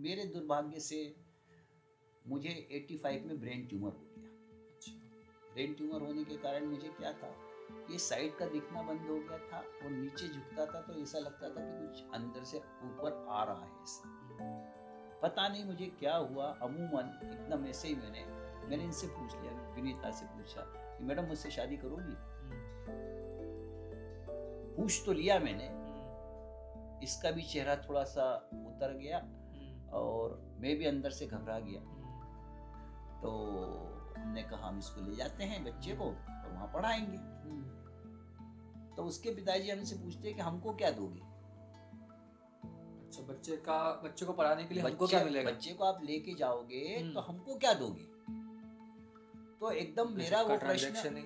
मेरे दुर्भाग्य से मुझे 85 में ब्रेन ट्यूमर हो गया। अच्छा। ब्रेन ट्यूमर होने के कारण मुझे क्या था, ये साइड का दिखना बंद हो गया था और नीचे झुकता था तो ऐसा लगता था कि कुछ अंदर से ऊपर आ रहा है ऐसा। पता नहीं मुझे क्या हुआ, अमूमन एकदम ऐसे ही मैंने इनसे पूछ लिया, विनीता से पूछा कि मैडम मुझसे शादी करोगी? पूछ तो लिया मैंने, इसका भी चेहरा थोड़ा सा उतर गया और मैं भी अंदर से घबरा गया। तो हमने कहा हम इसको ले जाते हैं बच्चे को और वहाँ पढ़ाएंगे। तो उसके पिताजी हमसे पूछते हैं कि हमको क्या दोगे? अच्छा, बच्चे को पढ़ाने के लिए हमको क्या मिलेगा? बच्चे को आप लेके जाओगे तो हमको क्या दोगे? तो एकदम मेरा वो प्रश्न,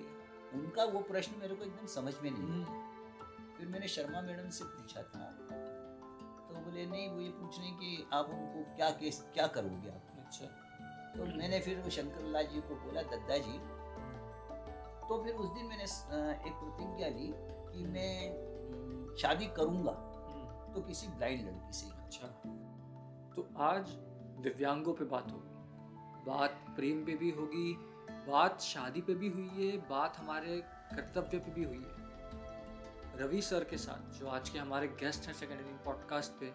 उनका वो प्रश्न मेरे को एकदम समझ में नहीं आया। फिर मैंने शर्मा मैडम से पूछा था तो बोले नहीं, वो ये पूछ रहे हैं कि आप उनको क्या करोगे आप? अच्छा। तो मैंने फिर वो शंकर लाल जी को बोला, दद्दा जी। तो फिर उस दिन मैंने एक प्रतिज्ञा ली कि मैं शादी करूंगा तो किसी ब्लाइंड लड़की से। अच्छा, तो आज दिव्यांगों पे बात होगी, बात प्रेम पे भी होगी, बात शादी पे भी हुई है, बात हमारे कर्तव्य पे भी हुई है। रवि सर के साथ, जो आज के हमारे गेस्ट हैं सेकंड इनिंग पॉडकास्ट पे,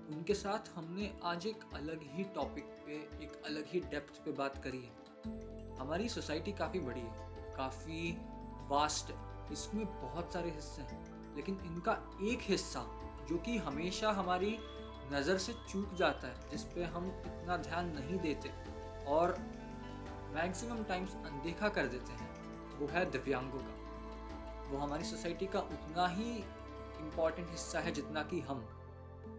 उनके साथ हमने आज एक अलग ही टॉपिक पे, एक अलग ही डेप्थ पे बात करी है। हमारी सोसाइटी काफ़ी बड़ी है, काफ़ी वास्ट है, इसमें बहुत सारे हिस्से हैं, लेकिन इनका एक हिस्सा जो कि हमेशा हमारी नज़र से चूक जाता है, जिस पे हम इतना ध्यान नहीं देते और मैक्सिमम टाइम्स अनदेखा कर देते हैं, वो है दिव्यांगों का। वो हमारी सोसाइटी का उतना ही इम्पॉर्टेंट हिस्सा है जितना कि हम,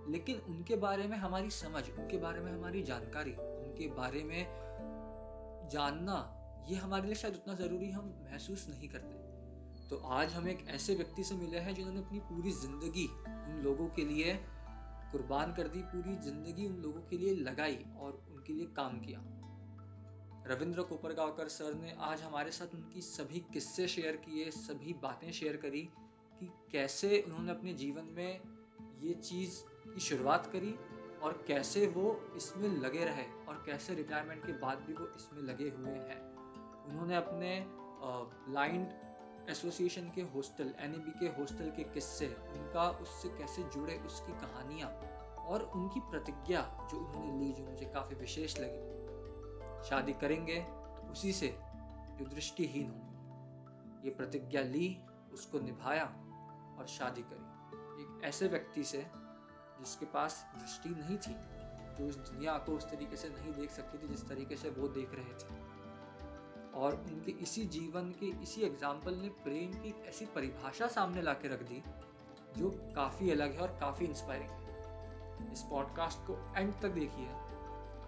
लेकिन उनके बारे में हमारी समझ, उनके बारे में हमारी जानकारी, उनके बारे में जानना, ये हमारे लिए शायद उतना ज़रूरी हम महसूस नहीं करते। तो आज हम एक ऐसे व्यक्ति से मिले हैं जिन्होंने अपनी पूरी ज़िंदगी उन लोगों के लिए कुर्बान कर दी, पूरी ज़िंदगी उन लोगों के लिए लगाई और उनके लिए काम किया। रविंद्र कोपरगांवकर सर ने आज हमारे साथ उनकी सभी किस्से शेयर किए, सभी बातें शेयर करी कि कैसे उन्होंने अपने जीवन में ये चीज़ की शुरुआत करी और कैसे वो इसमें लगे रहे और कैसे रिटायरमेंट के बाद भी वो इसमें लगे हुए हैं। उन्होंने अपने ब्लाइंड एसोसिएशन के हॉस्टल, NAB के हॉस्टल के किस्से, उनका उससे कैसे जुड़े उसकी कहानियाँ और उनकी प्रतिज्ञा जो उन्होंने ली, जो मुझे काफ़ी विशेष लगी। शादी करेंगे तो उसी से जो दृष्टिहीन होंगे, ये प्रतिज्ञा ली, उसको निभाया और शादी करी एक ऐसे व्यक्ति से जिसके पास दृष्टि नहीं थी, जो इस दुनिया को उस तरीके से नहीं देख सकती थी जिस तरीके से वो देख रहे थे। और उनके इसी जीवन के इसी एग्जाम्पल ने प्रेम की एक ऐसी परिभाषा सामने ला के रख दी जो काफ़ी अलग है और काफ़ी इंस्पायरिंग है। इस पॉडकास्ट को एंड तक देखिए,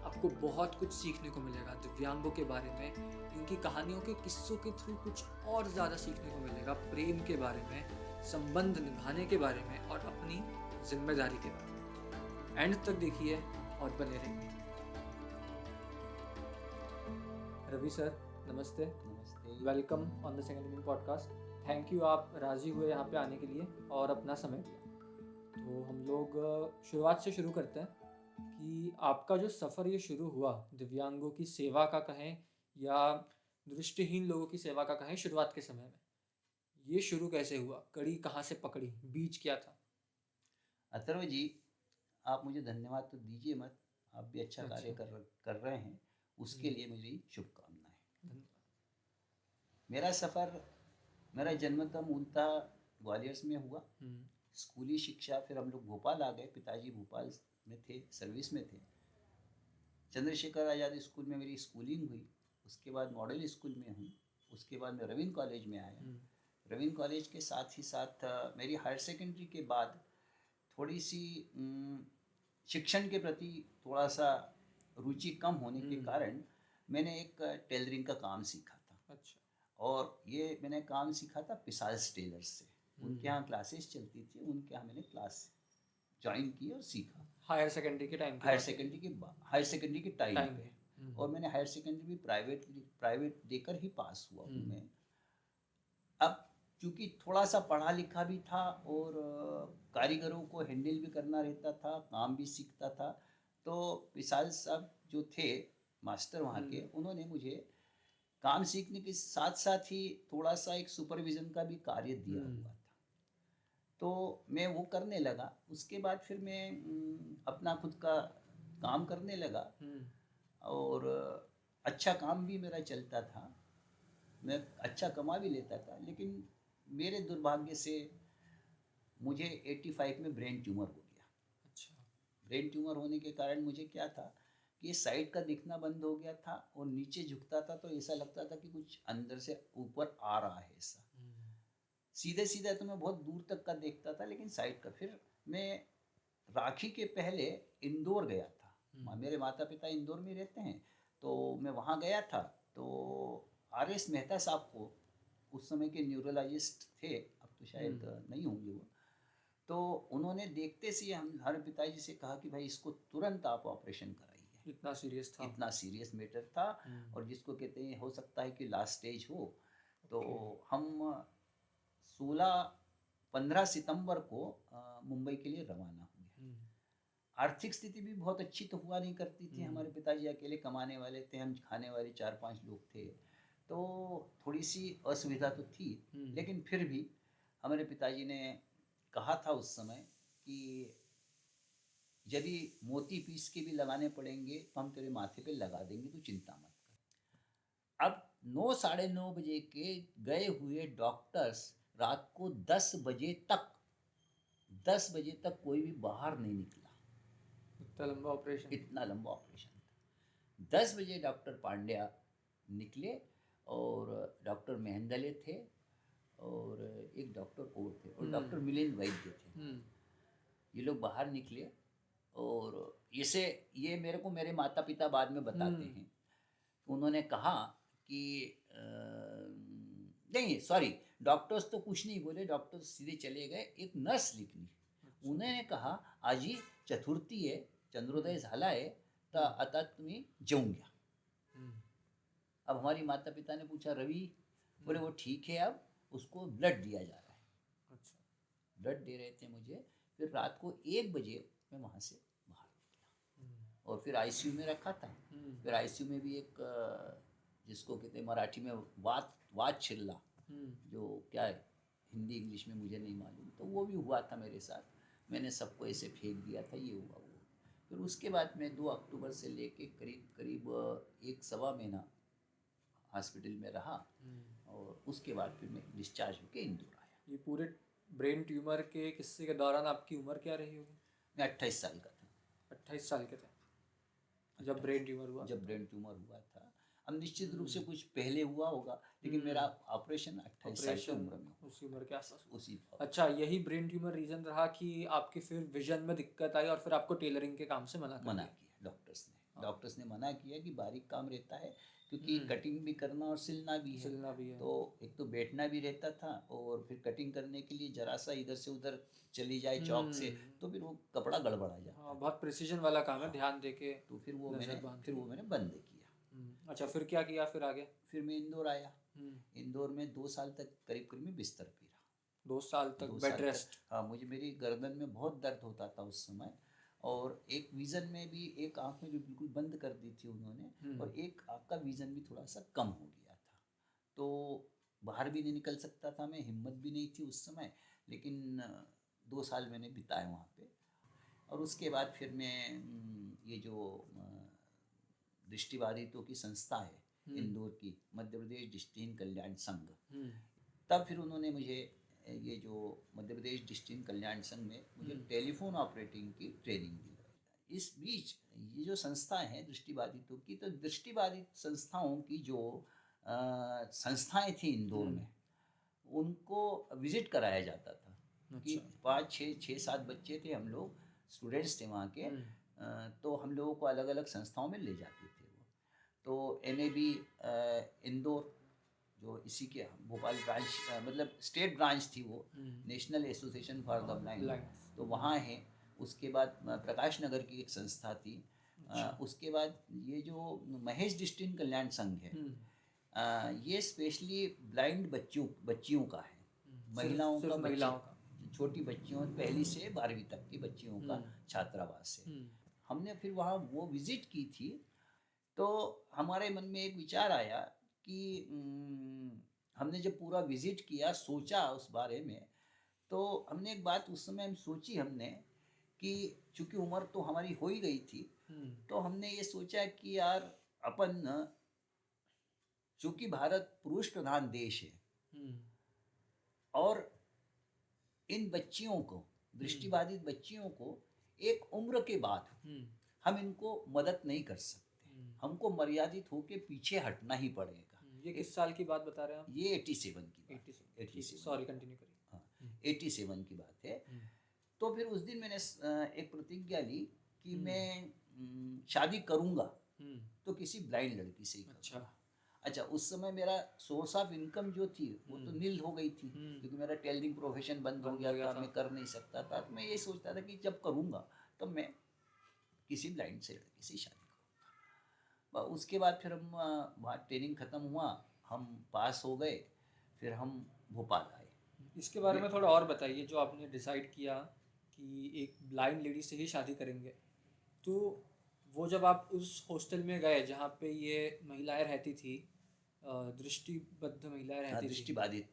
आपको बहुत कुछ सीखने को मिलेगा दिव्यांगों के बारे में, इनकी कहानियों के किस्सों के थ्रू कुछ और ज़्यादा सीखने को मिलेगा, प्रेम के बारे में, संबंध निभाने के बारे में और अपनी जिम्मेदारी के बारे में। एंड तक देखिए और बने रहिए। रवि सर नमस्ते। नमस्ते, welcome on the second inning podcast. Thank you, आप राजी हुए यहाँ पे आने के लिए और अपना समय दिया। तो हम लोग शुरुआत से शुरू करते हैं कि आपका जो सफ़र ये शुरू हुआ दिव्यांगों की सेवा का कहें या दृष्टिहीन लोगों की सेवा का कहें, शुरुआत के समय में ये शुरू कैसे हुआ, कड़ी कहाँ से पकड़ी, बीज क्या था? अथर्व जी, आप मुझे धन्यवाद तो दीजिए मत, आप भी अच्छा कार्य कर रहे हैं, उसके लिए मेरी शुभकामनाएं। मेरा सफ़र, मेरा जन्म मूलतः ग्वालियर में हुआ। स्कूली शिक्षा, फिर हम लोग भोपाल आ गए, पिताजी भोपाल में थे, सर्विस में थे। चंद्रशेखर आज़ाद स्कूल में मेरी स्कूलिंग हुई, उसके बाद मॉडल स्कूल में हुई, उसके बाद मैं रविंद्र कॉलेज में आया। रविंद्र कॉलेज के साथ ही साथ मेरी हायर सेकेंडरी के बाद थोड़ी सी शिक्षण के प्रति थोड़ा सा रुचि कम होने के कारण मैंने एक टेलरिंग का काम सीखा था। अच्छा। और ये मैंने काम सीखा था पिसाल्स टेलर्स से, उनके यहाँ क्लासेस चलती थी, उनके यहाँ मैंने क्लास ज्वाइन की और सीखा। हायर सेकेंडरी के टाइम पे। और मैंने हायर सेकेंडरी भी प्राइवेट देकर ही पास हुआ हूँ मैं। अब चूँकि थोड़ा सा पढ़ा लिखा भी था और कारीगरों को हैंडल भी करना रहता था, काम भी सीखता था, तो विशाल साहब जो थे मास्टर वहाँ के, उन्होंने मुझे काम सीखने के साथ साथ ही थोड़ा सा एक सुपरविज़न का भी कार्य दिया हुआ था। तो मैं वो करने लगा। उसके बाद फिर मैं अपना खुद का काम करने लगा और अच्छा काम भी मेरा चलता था। मैं अच्छा कमा भी लेता था, लेकिन मेरे दुर्भाग्य से मुझे 85 में ब्रेन ट्यूमर हो गया। अच्छा। ब्रेन ट्यूमर होने के कारण मुझे क्या था कि ये साइड का दिखना बंद हो गया था और नीचे झुकता था तो ऐसा लगता था कि कुछ अंदर से ऊपर आ रहा है ऐसा। सीधे सीधे तो मैं बहुत दूर तक का देखता था, लेकिन साइड का। फिर मैं राखी के पहले इंदौर गया था। मेरे माता पिता इंदौर में रहते हैं, तो मैं वहाँ गया था। तो आर.एस. मेहता साहब को, उस समय के न्यूरोलॉजिस्ट थे, अब तो शायद नहीं होंगे वो, तो उन्होंने देखते से हम हमारे पिताजी से कहा कि भाई इसको तुरंत आप ऑपरेशन कराइए। इतना सीरियस था? इतना सीरियस मैटर था और जिसको कहते हैं हो सकता है कि लास्ट स्टेज हो। तो हम 15 सितंबर को मुंबई के लिए रवाना हुए। आर्थिक स्थिति भी बहुत अच्छी तो हुआ नहीं करती थी। हमारे पिताजी अकेले कमाने वाले थे, हम खाने वाले 4-5 लोग थे, तो थोड़ी सी असुविधा तो थी। लेकिन फिर भी हमारे पिताजी ने कहा था उस समय कि यदि मोती पीस के भी लगाने पड़ेंगे तो हम तेरे माथे पे लगा देंगे, तू चिंता मत कर। अब 9 साढ़े 9 बजे के गए हुए डॉक्टर्स रात को 10 बजे तक कोई भी बाहर नहीं निकला। इतना लंबा ऑपरेशन? इतना लंबा ऑपरेशन था। 10 बजे डॉक्टर पांड्या निकले और डॉक्टर मेहंदले थे और एक डॉक्टर और थे और डॉक्टर मिलिंद वैद्य थे। ये लोग बाहर निकले और ये मेरे को मेरे माता पिता बाद में बताते हैं। उन्होंने कहा कि नहीं सॉरी, डॉक्टर्स तो कुछ नहीं बोले, डॉक्टर्स सीधे चले गए। एक नर्स निकली, उन्होंने कहा आजी चतुर्थी आहे, चंद्रोदय झाला आहे, तर आता तुम्ही जेवून घ्या। अब हमारी माता पिता ने पूछा रवि, बोले वो ठीक है, अब उसको ब्लड दिया जा रहा है। अच्छा। ब्लड दे रहे थे मुझे। फिर रात को 1 बजे मैं वहाँ से बाहर निकला और फिर आईसीयू में रखा था। फिर आईसीयू में भी एक जिसको कहते हैं मराठी में वात छिल्ला, जो क्या है हिंदी इंग्लिश में मुझे नहीं मालूम, तो वो भी हुआ था मेरे साथ। मैंने सबको ऐसे फेंक दिया था, ये हुआ वो। फिर उसके बाद मैं 2 अक्टूबर से लेके करीब 1 सवा महीना हॉस्पिटल में रहा और उसके बाद फिर मैं डिस्चार्ज होकर इंदौर आया। ये पूरे ब्रेन ट्यूमर के किस्से के दौरान आपकी उम्र क्या रही होगी? मैं 28 साल का था। 28 साल के थे जब ब्रेन ट्यूमर हुआ? जब ब्रेन ट्यूमर हुआ था। अब निश्चित रूप से कुछ पहले हुआ होगा, लेकिन मेरा ऑपरेशन 28 साल की उम्र में हुआ। उसी उम्र के आसपास उसी। अच्छा, यही ब्रेन ट्यूमर रीजन रहा कि आपके फिर विजन में दिक्कत आई और फिर आपको टेलरिंग के काम से मना किया डॉक्टर्स ने मना किया कि बारीक काम रहता है, क्योंकि कटिंग भी करना और सिलना भी है। तो एक तो बैठना भी रहता था और फिर कटिंग करने के लिए जरा सा इधर से उधर चली जाए चौक से तो फिर वो कपड़ा गड़बड़ा जाता है। बहुत प्रिसीजन वाला काम है, ध्यान देके। तो फिर वो मैंने बंद किया। अच्छा, फिर क्या किया फिर आगे? फिर मैं इंदौर आया। इंदौर में 2 साल तक करीब मैं बिस्तर पे रहा। 2 साल तक बेड रेस्ट? हाँ, मुझे मेरी गर्दन में बहुत दर्द होता था उस समय और एक विज़न में भी एक आँख में भी बिल्कुल बंद कर दी थी उन्होंने और एक आँख का विज़न भी थोड़ा सा कम हो गया था। तो बाहर भी नहीं निकल सकता था मैं, हिम्मत भी नहीं थी उस समय, लेकिन 2 साल मैंने बिताए वहाँ पे। और उसके बाद फिर मैं ये जो दृष्टिबाधितों की संस्था है इंदौर की, मध्य प्रदेश दृष्टिहीन कल्याण संघ, तब फिर उन्होंने मुझे ये जो मध्य प्रदेश दृष्टिहीन कल्याण संघ में मुझे टेलीफोन ऑपरेटिंग की ट्रेनिंग दी। इस बीच ये जो संस्था है दृष्टिबाधितों की, तो दृष्टिबाधित संस्थाओं की जो संस्थाएं थी इंदौर में, उनको विजिट कराया जाता था। कि 5-6-7 बच्चे थे, हम लोग स्टूडेंट्स थे वहाँ के, तो हम लोगों को अलग अलग संस्थाओं में ले जाते थे वो। तो NAB इंदौर, जो इसी के भोपाल ब्रांच मतलब स्टेट ब्रांच थी वो, national association for the blind, तो वहाँ है। उसके बाद प्रकाश नगर की एक संस्था थी। उसके बाद ये जो महेश दृष्टिहीन कल्याण संघ है, ये स्पेशली ब्लाइंड बच्चियों का है, महिलाओं का, छोटी बच्चियों 1ली से 12वीं तक की बच्चियों का छात्रावास है। हमने फिर वहाँ वो विज़िट की थी, तो हमारे मन में एक विचार आया कि हमने जब पूरा विज़िट किया, सोचा उस बारे में, तो हमने एक बात उस समय हम सोची हमने कि चूँकि उम्र तो हमारी हो ही गई थी, तो हमने ये सोचा कि यार अपन न, चूँकि भारत पुरुष प्रधान देश है और इन बच्चियों को, दृष्टिबाधित बच्चियों को एक उम्र के बाद हम इनको मदद नहीं कर सकते। हमको मर्यादित होके पीछे हटना ही पड़ेगा। ये किस साल की बात बता रहे हैं आप? ये 87 की बात, 87, सॉरी कंटिन्यू करिए। हाँ, 87 की बात है। तो फिर उस दिन मैंने एक प्रतिज्ञा ली कि मैं शादी करूँगा तो किसी ब्लाइंड लड़की से ही करूँगा। अच्छा, उस समय मेरा सोर्स ऑफ इनकम जो थी वो तो नील हो गई थी, क्योंकि मेरा टेलरिंग प्रोफेशन बंद हो गया था, मैं कर नहीं सकता था। तो मैं ये सोचता था कि जब करूँगा तो मैं किसी ब्लाइंड से लड़की से शादी करूँगा। उसके बाद फिर हम वहाँ ट्रेनिंग ख़त्म हुआ, हम पास हो गए, फिर हम भोपाल आए। इसके बारे में थोड़ा और बताइए, जो आपने डिसाइड किया कि एक ब्लाइंड लेडी से ही शादी करेंगे, तो वो जब आप उस हॉस्टल में गए जहाँ पे ये महिलाएं रहती थी, दृष्टिबद्ध महिलाएं रहती थी,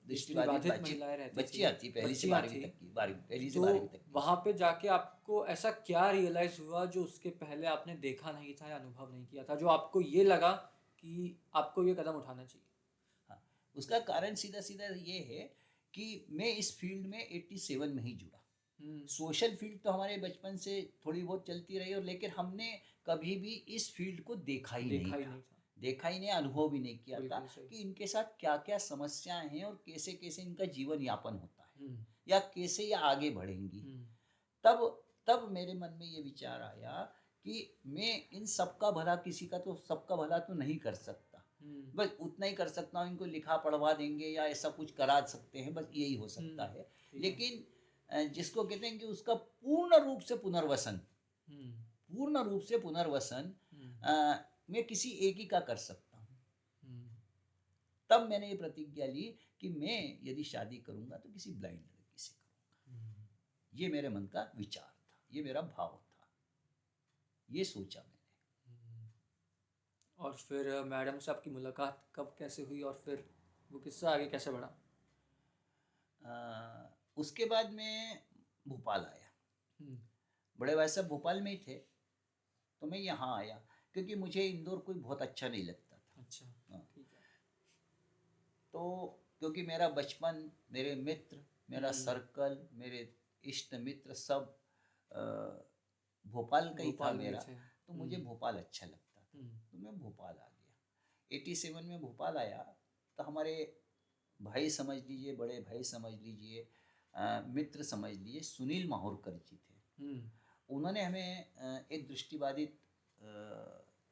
दृष्टिबाधित महिलाएं रहती थी, बच्चियाँ थी, पहली से 12वीं तक की, पहली से तो 12वीं तक की। वहाँ पे जाके आपको ऐसा क्या रियलाइज हुआ जो उसके पहले आपने देखा नहीं था या अनुभव नहीं किया था, जो आपको ये लगा कि आपको ये कदम उठाना चाहिए? हाँ, उसका कारण सीधा सीधा ये है कि मैं इस फील्ड में 87 में ही जुड़ा। सोशल फील्ड तो हमारे बचपन से थोड़ी बहुत चलती रही, और लेकिन हमने कभी भी इस फील्ड को देखा ही नहीं था, अनुभव भी नहीं किया था कि इनके साथ क्या क्या समस्याएं हैं और कैसे कैसे इनका जीवन यापन होता है या कैसे ये आगे बढ़ेंगी। तब मेरे मन में ये विचार आया कि मैं इन सबका भला, किसी का तो सबका भला तो नहीं कर सकता, बस उतना ही कर सकता हूँ, इनको लिखा पढ़वा देंगे या ऐसा कुछ करा सकते हैं, बस यही हो सकता है। लेकिन जिसको कहते हैं कि उसका पूर्ण रूप से पुनर्वसन मैं किसी एक ही का कर सकता हूँ। तब मैंने ये प्रतिज्ञा ली कि मैं यदि शादी करूँगा तो किसी ब्लाइंड लड़की से करूँगा। ये मेरे मन का विचार था, ये मेरा भाव था, ये सोचा मैंने। और फिर मैडम से आपकी मुलाकात कब कैसे हुई और फिर वो किस्सा आगे कैसे बढ़ा? उसके बाद मैं भोपाल आया। बड़े भाई साहब भोपाल में ही थे, तो मैं यहाँ आया क्योंकि मुझे इंदौर कोई बहुत अच्छा नहीं लगता था। अच्छा, ठीक है। तो क्योंकि मेरा बचपन, मेरे मित्र, मेरा सर्कल, मेरे इष्ट मित्र सब भोपाल का ही था मेरा, तो मुझे भोपाल अच्छा लगता था, तो मैं भोपाल आ गया। 87 में भोपाल आया तो हमारे भाई समझ लीजिए, बड़े भाई समझ लीजिए, मित्र समझ लीजिए, सुनील माहौरकर जी थे। उन्होंने हमें एक दृष्टिबाधित,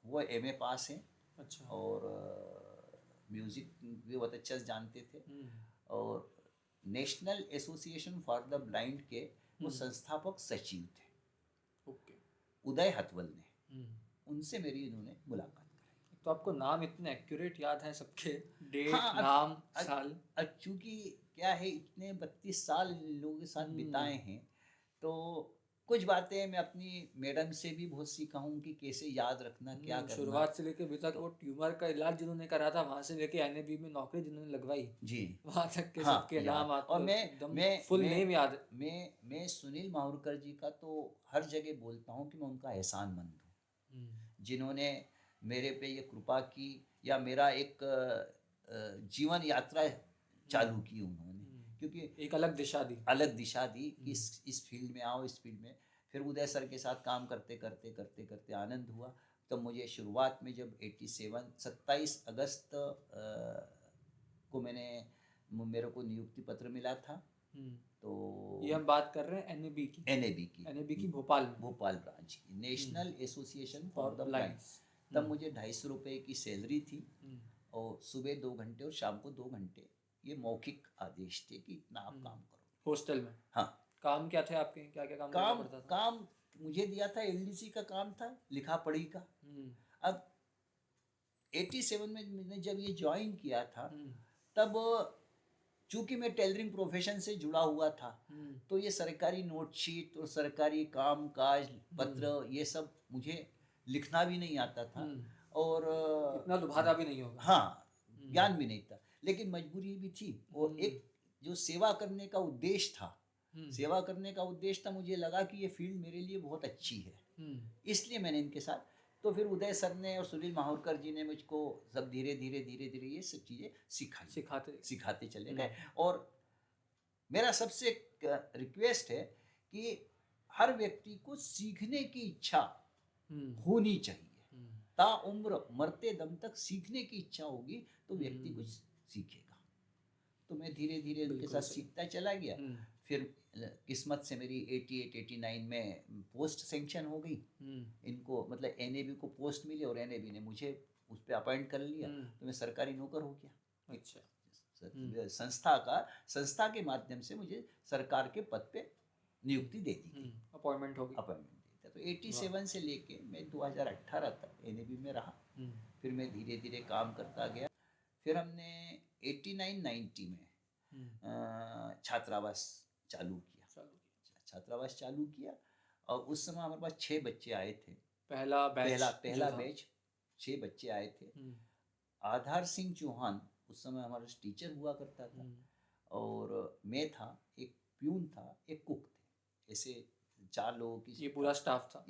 वो एमए पास हैं। अच्छा। और म्यूज़िक भी बहुत अच्छा जानते थे, और national association for the blind के वो संस्थापक सचिव थे। ओके। उदय हथवल ने, उनसे मेरी इन्होंने मुलाकात कराई। तो आपको नाम इतने एक्यूरेट याद हैं सबके, डेट, नाम, साल? चूँकि क्या है, इतने 32 साल लोगों के साथ बिताए हैं, तो कुछ बातें मैं अपनी मैडम से भी बहुत सीखा हूँ कि कैसे याद रखना, क्या करना। शुरुआत से लेके अभी तक वो ट्यूमर का इलाज जिन्होंने करा था, वहाँ से लेके एनएबी में नौकरी जिन्होंने लगवाई जी, वहाँ तक के सबके नाम आपको, और मैं फुल नेम याद। मैं सुनील माहौरकर जी का तो हर जगह बोलता हूँ कि मैं उनका एहसानमंद हूँ, जिन्होंने मेरे पे ये कृपा की या मेरा एक जीवन यात्रा चालू की उन्होंने, क्योंकि एक अलग दिशा दी कि इस फील्ड में आओ, इस फील्ड में। फिर उदय सर के साथ काम करते करते आनंद हुआ। तो मुझे शुरुआत में जब 27 अगस्त को मेरे को नियुक्ति पत्र मिला था। तो ये हम बात कर रहे हैं एनएबी की भोपाल ब्रांच की, national association for the blind. तब मुझे 250 रुपये की सैलरी थी, और सुबह 2 घंटे और शाम को 2 घंटे ये मौखिक आदेश थे कि इतना आप काम करो हॉस्टल में। हाँ। काम क्या थे आपके, क्या क्या काम करना पड़ता था? काम मुझे दिया था एलडीसी का काम था, लिखा पढ़ी का। अब 87 में मैंने जब ये ज्वाइन किया था, तब चूंकि मैं टेलरिंग प्रोफेशन से जुड़ा हुआ था, तो ये सरकारी नोटशीट और सरकारी काम काज पत्र ये सब मुझे लिखना भी नहीं आता था, और इतना लुभाता भी नहीं होगा। हाँ, ज्ञान भी नहीं था, लेकिन मजबूरी भी थी, और एक जो सेवा करने का उद्देश्य था, मुझे लगा कि ये फील्ड मेरे लिए बहुत अच्छी है, इसलिए मैंने इनके साथ, तो फिर उदय सर ने और सुनील माहौरकर जी ने मुझको सब धीरे धीरे ये सब चीज़ें सिखाते चले गए। और मेरा सबसे रिक्वेस्ट है कि हर व्यक्ति को सीखने की इच्छा होनी चाहिए, ताउम्र मरते दम तक सीखने की इच्छा होगी तो व्यक्ति कुछ सीखेगा। तो मैं धीरे धीरे उनके साथ सीखता चला गया। फिर किस्मत से मेरी 88-89 में पोस्ट सेंक्शन हो गई, इनको मतलब एनएबी को पोस्ट मिली और एनएबी ने मुझे उस पर अपॉइंट कर लिया, तो मैं सरकारी नौकर हो गया। अच्छा। संस्था के माध्यम से मुझे सरकार के पद पे नियुक्ति दे दी गई, अपॉइंटमेंट हो गई। तो 87 से लेके मैं 2018 तक एनएबी में रहा। फिर मैं धीरे धीरे काम करता गया। फिर हमने 89-90 में छात्रावास चालू किया, और उस समय हमारे पास 6 बच्चे आए थे। पहला बैच 6 बच्चे आए थे। आधार सिंह चौहान उस समय हमारा टीचर हुआ करता था, और मैं था, एक प्यून था, एक कुक थे, ऐसे 4 लोगों की ये पूरा स्टाफ था।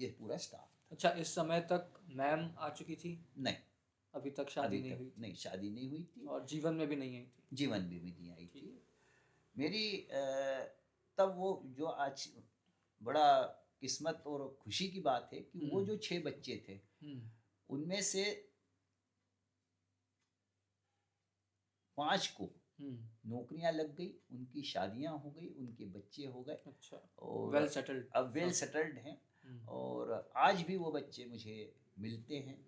अच्छा, इस समय तक मैम आ चुकी थी? नहीं, अभी तक शादी नहीं हुई थी, और जीवन में भी नहीं आई थी। मेरी तब वो जो आज बड़ा किस्मत और खुशी की बात है कि वो जो 6 बच्चे थे, उनमें से 5 को नौकरियां लग गई, उनकी शादियां हो गई, उनके बच्चे हो गए। अच्छा, और वेल सेटल्ड हैं, और आज भी वो बच्चे मुझे मिलते हैं।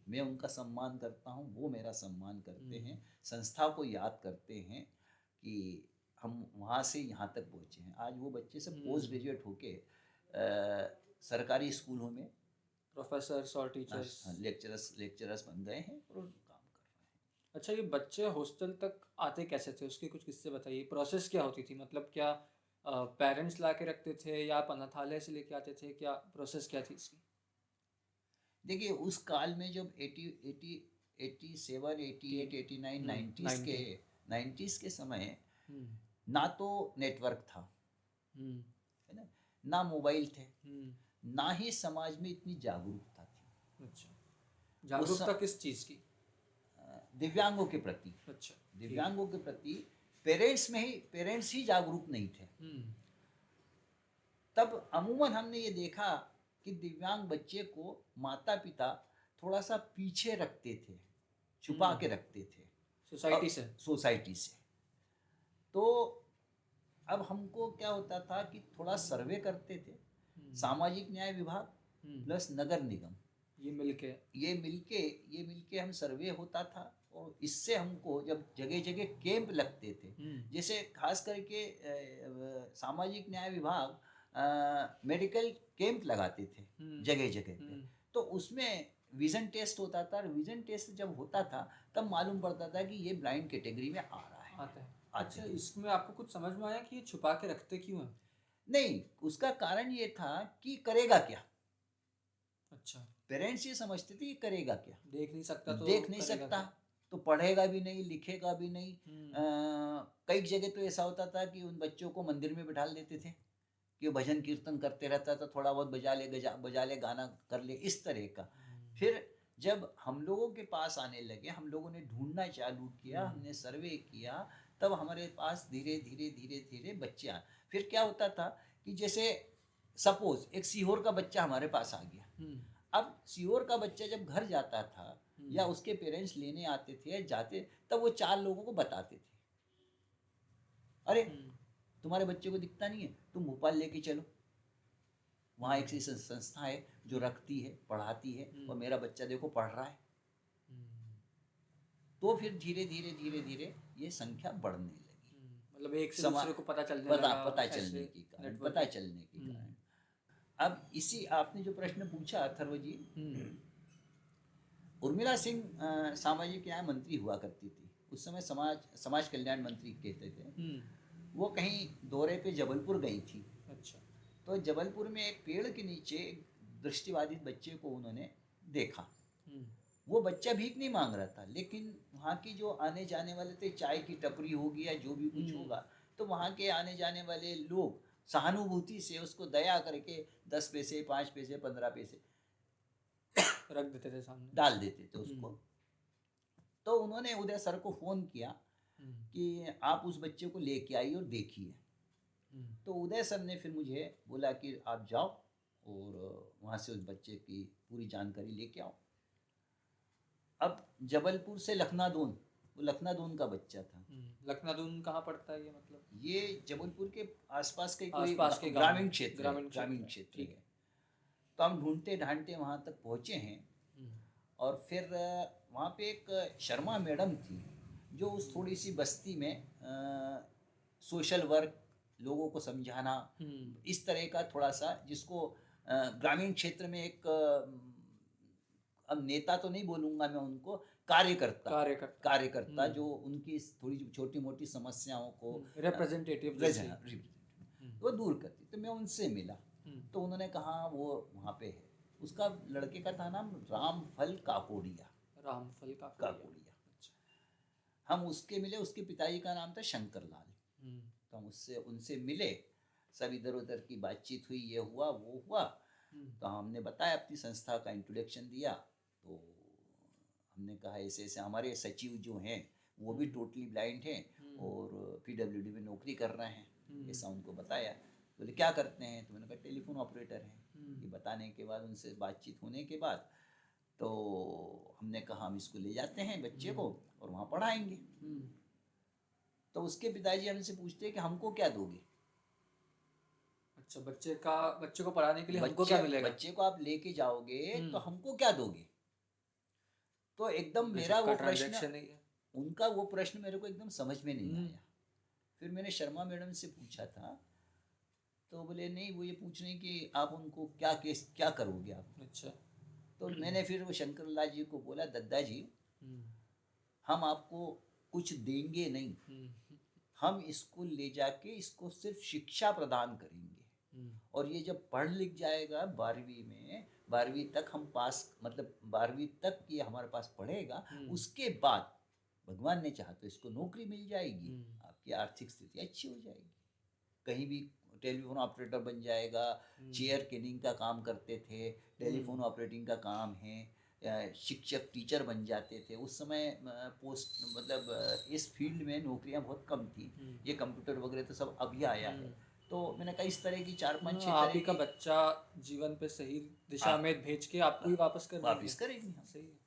मैं उनका सम्मान करता हूँ, वो मेरा सम्मान करते हैं, संस्था को याद करते हैं कि हम वहाँ से यहाँ तक पहुँचे हैं। आज वो बच्चे सब पोस्ट ग्रेजुएट होके सरकारी स्कूलों में प्रोफेसर्स और टीचर्स, लेक्चरर्स बन गए हैं और काम कर रहे हैं। अच्छा, ये बच्चे हॉस्टल तक आते कैसे थे? उसके कुछ किस्से बताइए। प्रोसेस क्या होती थी? मतलब क्या पेरेंट्स ला के रखते थे, या आप अनाथालय से लेके आते थे? क्या प्रोसेस क्या थी इसकी? देखिए, उस काल में जब 87, 88, 89, 90s के समय ना तो नेटवर्क था, है ना मोबाइल थे, ना ही समाज में इतनी जागरूकता थी। अच्छा, जागरूकता किस चीज़ की? दिव्यांगों के प्रति। अच्छा, दिव्यांगों के प्रति पेरेंट्स ही जागरूक नहीं थे। तब अमूमन हमने ये देखा कि दिव्यांग बच्चे को माता पिता थोड़ा सा पीछे रखते थे, छुपा के रखते थे सोसाइटी से। तो अब हमको क्या होता था कि थोड़ा सर्वे करते थे, सामाजिक न्याय विभाग प्लस नगर निगम, ये मिलके हम सर्वे होता था, और इससे हमको जब जगह जगह कैंप लगते थे, जैसे खास करके सामाजिक न्याय विभाग मेडिकल कैंप लगाते थे जगह जगह पे, तो उसमें विजन टेस्ट होता था, और विजन टेस्ट जब होता था तब मालूम पड़ता था कि ये ब्लाइंड कैटेगरी में आ रहा है। अच्छा, इसमें आपको कुछ समझ में आया कि ये छुपा के रखते क्यों हैं? नहीं, उसका कारण ये था कि करेगा क्या। अच्छा, पेरेंट्स ये समझते थे कि करेगा क्या, देख नहीं सकता तो पढ़ेगा भी नहीं, लिखेगा भी नहीं। कई जगह तो ऐसा होता था कि उन बच्चों को मंदिर में बिठा देते थे कि वो भजन कीर्तन करते रहता था, थोड़ा बहुत बजा ले गाना कर ले, इस तरह का। फिर जब हम लोगों के पास आने लगे, हम लोगों ने ढूंढना चालू किया, हमने सर्वे किया, तब हमारे पास धीरे धीरे बच्चे आए। फिर क्या होता था कि जैसे सपोज एक सीहोर का बच्चा हमारे पास आ गया, अब सीहोर का बच्चा जब घर जाता था या उसके पेरेंट्स लेने आते थे जाते, तब वो 4 लोगों को बताते थे, अरे तुम्हारे बच्चे को दिखता नहीं है, तुम भोपाल लेके चलो, वहाँ एक ऐसी संस्था है जो रखती है, पढ़ाती है, और मेरा बच्चा देखो पढ़ रहा है। तो फिर धीरे धीरे ये संख्या बढ़ने लगी, मतलब एक से दूसरे को पता चलने के कारण। अब इसी आपने जो प्रश्न पूछा अथर्व जी, उर्मिला सिंह सामाजिक न्याय मंत्री हुआ करती थी उस समय समाज कल्याण मंत्री कहते थे, वो कहीं दौरे पे जबलपुर गई थी। अच्छा। तो जबलपुर में एक पेड़ के नीचे एक दृष्टिबाधित बच्चे को उन्होंने देखा। वो बच्चा भीख नहीं मांग रहा था, लेकिन वहाँ की जो आने जाने वाले थे, चाय की टपरी होगी या जो भी कुछ होगा, तो वहाँ के आने जाने वाले लोग सहानुभूति से उसको दया करके 10 पैसे, 5 पैसे, 15 पैसे रख देते थे सामने, डाल देते थे उसको। तो उन्होंने उदय सर को फ़ोन किया कि आप उस बच्चे को लेके आइए और देखिए। तो उदय सर ने फिर मुझे बोला कि आप जाओ और वहाँ से उस बच्चे की पूरी जानकारी लेके आओ। अब जबलपुर से लखनादून, वो लखनादून का बच्चा था। लखनादून कहाँ पड़ता है ये, मतलब? ये जबलपुर के आसपास के आसपास के ग्रामीण क्षेत्र है, ग्रामीण ग्रामीण क्षेत्र ठीक है। है। तो हम ढूंढते ढांढते वहाँ तक पहुँचे हैं। और फिर वहाँ पे एक शर्मा मैडम थी, जो उस थोड़ी सी बस्ती में सोशल वर्क, लोगों को समझाना, इस तरह का थोड़ा सा, जिसको ग्रामीण क्षेत्र में एक अब नेता तो नहीं बोलूँगा मैं उनको, कार्यकर्ता जो उनकी थोड़ी छोटी मोटी समस्याओं को रिप्रेजेंटेटिव वो दूर करती। तो मैं उनसे मिला, तो उन्होंने कहा वो वहाँ पे है। उसका लड़के का था नाम रामफल काकोड़िया। अच्छा। हम उसके मिले, उसके पिताजी का नाम था शंकर लाल। तो हम उनसे मिले, सब इधर उधर की बातचीत हुई, ये हुआ वो हुआ। तो हमने बताया, अपनी संस्था का इंट्रोडक्शन दिया। तो हमने कहा ऐसे ऐसे हमारे सचिव जो हैं वो भी टोटली ब्लाइंड हैं और PWD में नौकरी कर रहे हैं, ऐसा उनको बताया। बोले क्या करते हैं? तो मैंने कहा टेलीफोन ऑपरेटर हैं। ये बताने के बाद, उनसे बातचीत होने के बाद, तो हमने कहा हम इसको ले जाते हैं बच्चे को और वहाँ पढ़ाएंगे। तो उसके पिताजी हमसे पूछते हैं कि हमको क्या दोगे? अच्छा, बच्चे को पढ़ाने के लिए हमको क्या मिलेगा? बच्चे को आप लेके जाओगे तो हमको क्या दोगे? तो एकदम मेरा वो प्रश्न, उनका वो प्रश्न मेरे को एकदम समझ में नहीं आया। फिर मैंने शर्मा मैडम से पूछा था, तो बोले नहीं, वो ये पूछ रहे हैं कि आप उनको क्या करोगे आप? अच्छा। तो मैंने फिर वो शंकर लाल जी को बोला, दद्दा जी, हम आपको कुछ देंगे नहीं, हम इसको ले जाके इसको सिर्फ शिक्षा प्रदान करेंगे। और ये जब पढ़ लिख जाएगा 12वीं में, 12वीं तक हम पास, मतलब 12वीं तक ये हमारे पास पढ़ेगा, उसके बाद भगवान ने चाहा तो इसको नौकरी मिल जाएगी, आपकी आर्थिक स्थिति अच्छी हो जाएगी, कहीं भी टेलीफोन ऑपरेटर बन जाएगा। चेयर केनिंग का काम करते थे, टेलीफोन ऑपरेटिंग का काम है, शिक्षक टीचर बन जाते थे। उस समय पोस्ट, मतलब इस फील्ड में नौकरियां बहुत कम थी, ये कंप्यूटर वगैरह तो सब अभी आया है। तो मैंने कहा इस तरह की 4-5-6 आप ही का बच्चा जीवन पे सही दिशा में भेज के आपको ही वापस करेंगे हम। सही है।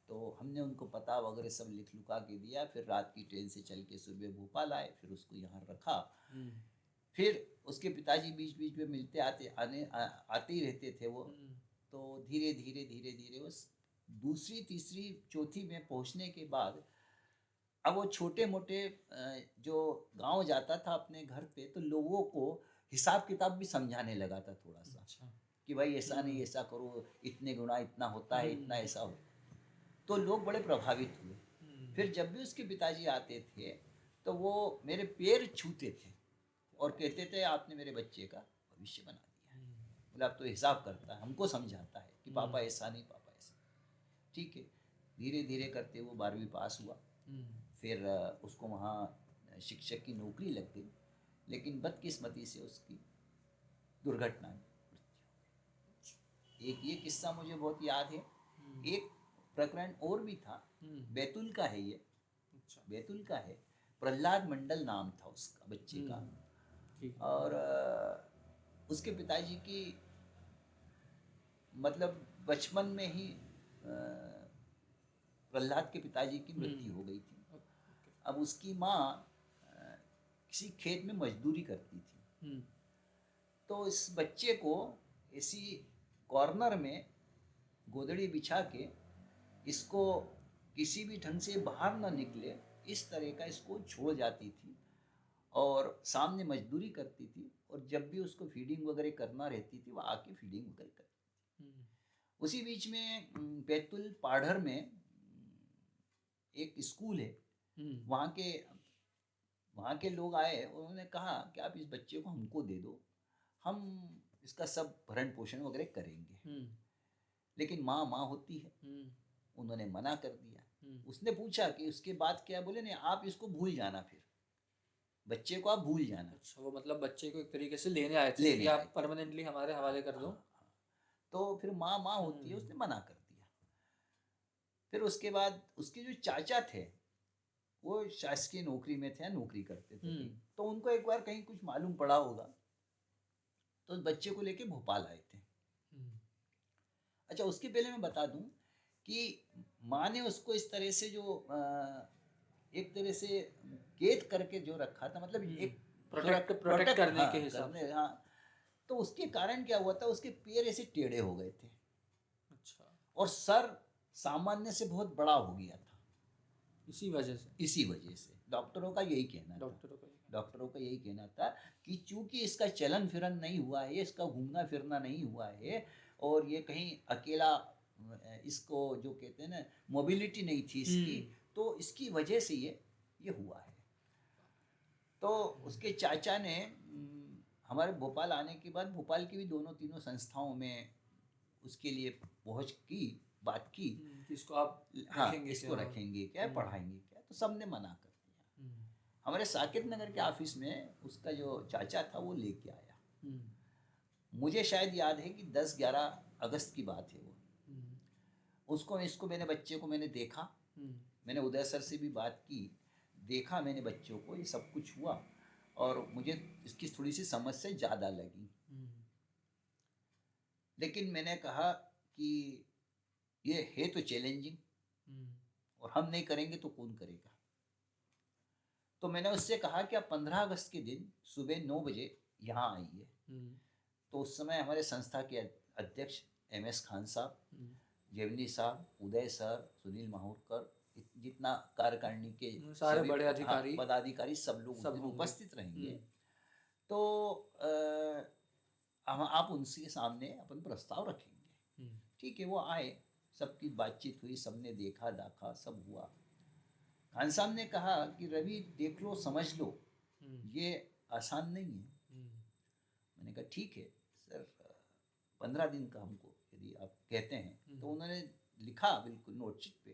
तो हमने उनको पता वगैरह सब लिख लुका के दिया। फिर रात की ट्रेन से चल के सुबह भोपाल आए, फिर उसको यहाँ रखा। फिर उसके पिताजी बीच बीच में मिलते आते ही रहते थे वो। तो धीरे धीरे उस दूसरी तीसरी चौथी में पहुँचने के बाद, अब वो छोटे मोटे जो गांव जाता था अपने घर पे, तो लोगों को हिसाब किताब भी समझाने लगा था थोड़ा सा। अच्छा। कि भाई ऐसा नहीं, ऐसा करो, इतने गुना इतना होता है, इतना ऐसा हो। तो लोग बड़े प्रभावित हुए। फिर जब भी उसके पिताजी आते थे तो वो मेरे पैर छूते थे और कहते थे आपने मेरे बच्चे का भविष्य बना दिया। बोले अब तो हिसाब करता है, हमको समझाता है कि पापा ऐसा नहीं, पापा ऐसा। ठीक है, धीरे धीरे करते वो 12वीं पास हुआ। फिर उसको वहाँ शिक्षक की नौकरी लग गई, लेकिन बदकिस्मती से उसकी दुर्घटना में मृत्यु हो गई। एक ये किस्सा मुझे बहुत याद है। एक प्रकरण और भी था, बैतूल का है ये। अच्छा। बैतूल का है, प्रहलाद मंडल नाम था उसका बच्चे का। और उसके पिताजी की, मतलब बचपन में ही प्रहलाद के पिताजी की मृत्यु हो गई थी। अब उसकी माँ किसी खेत में मजदूरी करती थी। तो इस बच्चे को इसी कॉर्नर में गोदड़ी बिछा के, इसको किसी भी ढंग से बाहर ना निकले, इस तरह का इसको छोड़ जाती थी और सामने मजदूरी करती थी। और जब भी उसको फीडिंग वगैरह करना रहती थी, वो आके फीडिंग वगैरह करती थी। उसी बीच में बैतूल पाढ़र में एक स्कूल है, वहाँ के लोग आए, उन्होंने कहा कि आप इस बच्चे को हमको दे दो, हम इसका सब भरण पोषण वगैरह करेंगे। लेकिन माँ माँ होती है, उन्होंने मना कर दिया। उसने पूछा कि उसके बाद क्या, बोले नहीं आप इसको भूल जाना, फिर बच्चे को आप भूल जाना। अच्छा, वो मतलब बच्चे को एक तरीके से लेने आए थे कि आप परमानेंटली हमारे हवाले कर दो। तो फिर माँ माँ होती है, उसने मना कर दिया। फिर उसके बाद उसके जो चाचा थे वो शासकीय नौकरी में थे, नौकरी करते थे कहीं। तो उनको एक बार कहीं कुछ मालूम पड़ा होगा, तो उस बच्चे को लेके भोपाल आए थे। अच्छा, उसके पहले मैं बता दूं कि माँ ने उसको इस तरह से जो एक तरह से कैद करके जो रखा था, मतलब एक प्रोटेक्ट करने के हिसाब से। हाँ, तो उसके कारण क्या हुआ था, उसके पैर ऐसे टेढ़े हो गए थे। अच्छा। और सर सामान्य से बहुत बड़ा हो गया था। इसी वजह से डॉक्टरों का यही कहना था कि चूंकि इसका चलन फिरन नहीं हुआ है, इसका घूमना फिरना नहीं हुआ है, और ये कहीं अकेला, इसको जो कहते हैं ना मोबिलिटी नहीं थी इसकी, तो इसकी वजह से ये हुआ है। तो उसके चाचा ने हमारे भोपाल आने के बाद भोपाल की भी दोनों तीनों संस्थाओं में उसके लिए पहुंच की, बात की कि इसको आप रखेंगे, इसको रखेंगे क्या, पढ़ाएंगे क्या, तो सबने मना कर दिया। हमारे साकेत नगर के ऑफिस में उसका जो चाचा था वो लेके आया। मुझे शायद याद है कि 10-11 अगस्त की बात है वो। इसको मैंने बच्चे को मैंने देखा, मैंने उदय सर से भी बात की, देखा मैंने बच्चों को, ये सब कुछ हुआ, और मुझे इसकी थोड़ी सी समस्या ज़्यादा लगी। लेकिन मैंने कहा कि ये है तो चैलेंजिंग, और हम नहीं करेंगे तो कौन करेगा। तो मैंने उससे कहा कि आप 15 अगस्त के दिन सुबह 9 बजे यहाँ आइए। तो उस समय हमारे संस्था के अध्यक्ष MS खान साहब, जेवनी साहब, उदय सर, सुनील माहूरकर, जितना कार्यकारिणी के सारे बड़े अधिकारी, पदाधिकारी सब लोग उपस्थित रहेंगे। तो आप उनके सामने अपन प्रस्ताव रखेंगे। ठीक है, वो आए, सबकी बातचीत हुई, सबने देखा दाखा, सब हुआ। खान साहब ने कहा कि रवि देख लो, समझ लो, ये आसान नहीं है। मैंने कहा ठीक है सर, 15 दिन का हमको यदि आप कहते हैं। तो उन्होंने लिखा बिल्कुल नोटशीट पे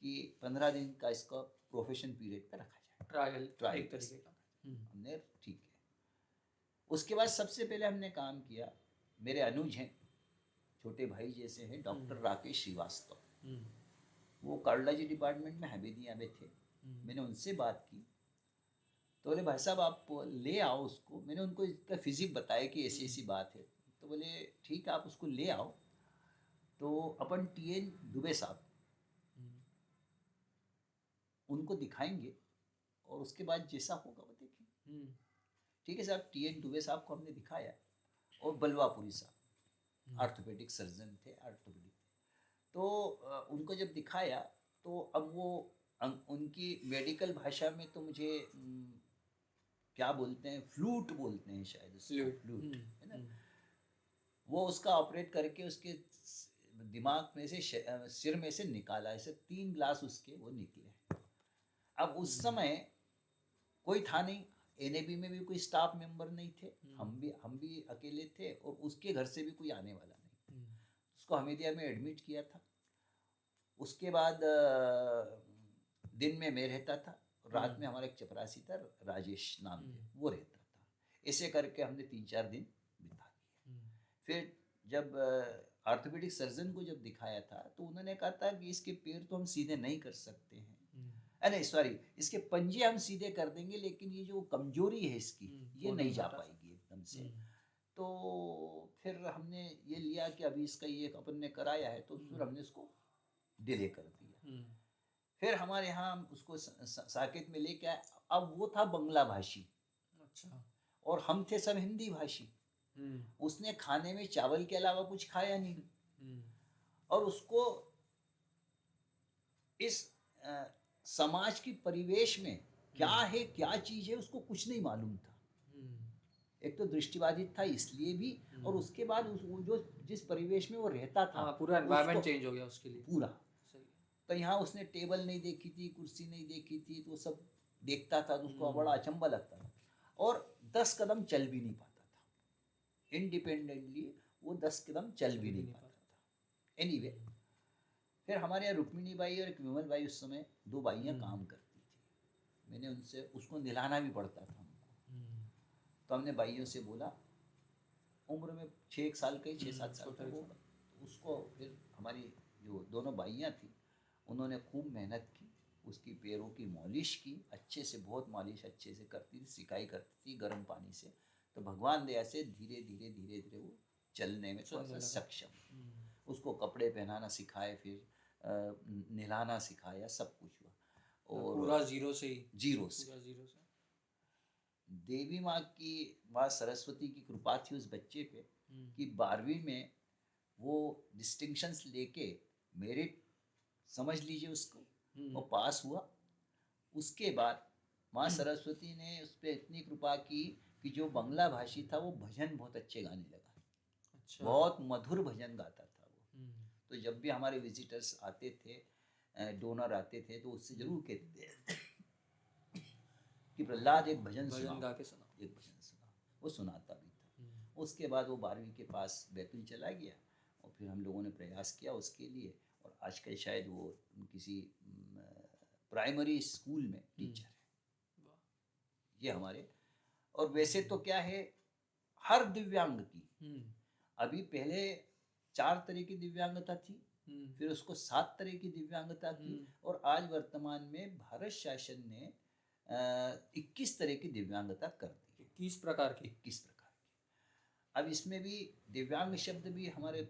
कि 15 दिन का इसका प्रोफेशन पीरियड पे रखा जाए, ट्रायल एक तरीके का। हमने ठीक है। उसके बाद सबसे पहले हमने काम किया, मेरे अनुज हैं, छोटे भाई जैसे हैं, डॉक्टर राकेश श्रीवास्तव, वो कार्डियोलॉजी डिपार्टमेंट में हमीदिया में थे। मैंने उनसे बात की, तो बोले भाई साहब आप ले आओ उसको। मैंने उनको इसका फिजिक बताया कि ऐसी ऐसी बात है, तो बोले ठीक है आप उसको ले आओ। तो अपन TN दुबे साहब उनको दिखाएंगे, और उसके बाद जैसा होगा वो देखेंगे। ठीक है साहब, TN दुबे साहब को हमने दिखाया, और बलवापुरी साहब ऑर्थोपेडिक सर्जन थे, ऑर्थोपेडिक। तो उनको जब दिखाया, तो अब वो उनकी मेडिकल भाषा में तो मुझे क्या बोलते हैं, फ्लूट बोलते हैं शायद, फ्लूट है ना। वो उसका ऑपरेट करके उसके दिमाग में से, सिर में से निकाला, ऐसे 3 ग्लास उसके वो निकले। अब उस समय कोई था नहीं, NAB में भी कोई स्टाफ मेंबर नहीं थे, हम भी अकेले थे, और उसके घर से भी कोई आने वाला नहीं। उसको हमीदिया में एडमिट किया था। उसके बाद दिन में मैं रहता था, रात में हमारा एक चपरासी था, राजेश नाम थे, वो रहता था। ऐसे करके हमने 3-4 दिन बिता दिए। फिर जब ऑर्थोपेडिक सर्जन को जब दिखाया था, तो उन्होंने कहा था कि इसके पैर तो हम सीधे नहीं कर सकते हैं, नहीं सॉरी, इसके पंजे हम सीधे कर देंगे, लेकिन ये जो कमजोरी है इसकी, ये नहीं जा पाएगी एकदम से। तो फिर हमने ये लिया कि अभी इसका ये अपन ने कराया है, तो फिर हमने इसको डिले कर दिया। फिर हमारे यहाँ उसको साकेत में लेके आए। अब वो था बंगला भाषी, अच्छा, और हम थे सब हिंदी भाषी। उसने खाने में चावल के अलावा कुछ खाया नहीं, और उसको इस समाज की परिवेश में क्या है, क्या चीज है, उसको कुछ नहीं मालूम था। एक तो दृष्टिबाधित था इसलिए भी, और उसके बाद जो जिस परिवेश में वो रहता था, पूरा एनवायरनमेंट चेंज हो गया उसके लिए पूरा। तो यहाँ उसने टेबल नहीं देखी थी, कुर्सी नहीं देखी थी, तो सब देखता था तो उसको बड़ा अचंभा लगता था और 10 कदम चल भी नहीं पाता था इंडिपेंडेंटली, वो 10 कदम चल भी नहीं पाता था। एनीवे फिर हमारे यहाँ रुक्मिणी बाई और एक विमल बाई उस समय 2 बाइयाँ काम करती थी। मैंने उनसे उसको नहलाना भी पड़ता था हमको, तो हमने बाइयों से बोला, उम्र में 6 साल का ही 6-7 साल का होगा, तो उसको फिर हमारी जो दोनों बाइयाँ थी उन्होंने खूब मेहनत की, उसकी पैरों की मालिश की, अच्छे से बहुत मालिश अच्छे से करती थी, सिकाई करती थी गर्म पानी से, तो भगवान दया से धीरे धीरे धीरे धीरे वो चलने में थोड़ा सा सक्षम। उसको कपड़े पहनाना सिखाए, फिर नहलाना सिखाया, सब कुछ हुआ और पूरा जीरो से ही, जीरो से। पूरा जीरो से। देवी माँ की, माँ सरस्वती की कृपा थी उस बच्चे पे कि 12वीं में वो डिस्टिंक्शंस लेके, मेरिट समझ लीजिए उसको, वो पास हुआ। उसके बाद माँ सरस्वती ने उस पर इतनी कृपा की कि जो बांग्ला भाषी था वो भजन बहुत अच्छे गाने लगा। अच्छा। बहुत मधुर भजन गाता था वो। तो जब भी हमारे विजिटर्स आते थे, डोनर आते थे, तो उससे जरूर कहते थे कि प्रहलाद एक भजन गा के सुना, एक भजन सुना। वो सुनाता भी था। उसके बाद वो 12वीं के पास बैतूल चला गया और फिर हम लोगों ने प्रयास किया उसके लिए, और आजकल शायद वो किसी प्राइमरी स्कूल में टीचर है। ये हमारे, और वैसे तो क्या है, हर दिव्यांग की, अभी पहले 4 तरह की दिव्यांगता थी, फिर उसको 7 तरह की दिव्यांगता की, और आज वर्तमान में भारत शासन ने 21 तरह की दिव्यांगता कर दी। 21 प्रकार की। 21 प्रकार की। अब इसमें भी दिव्यांग शब्द भी हमारे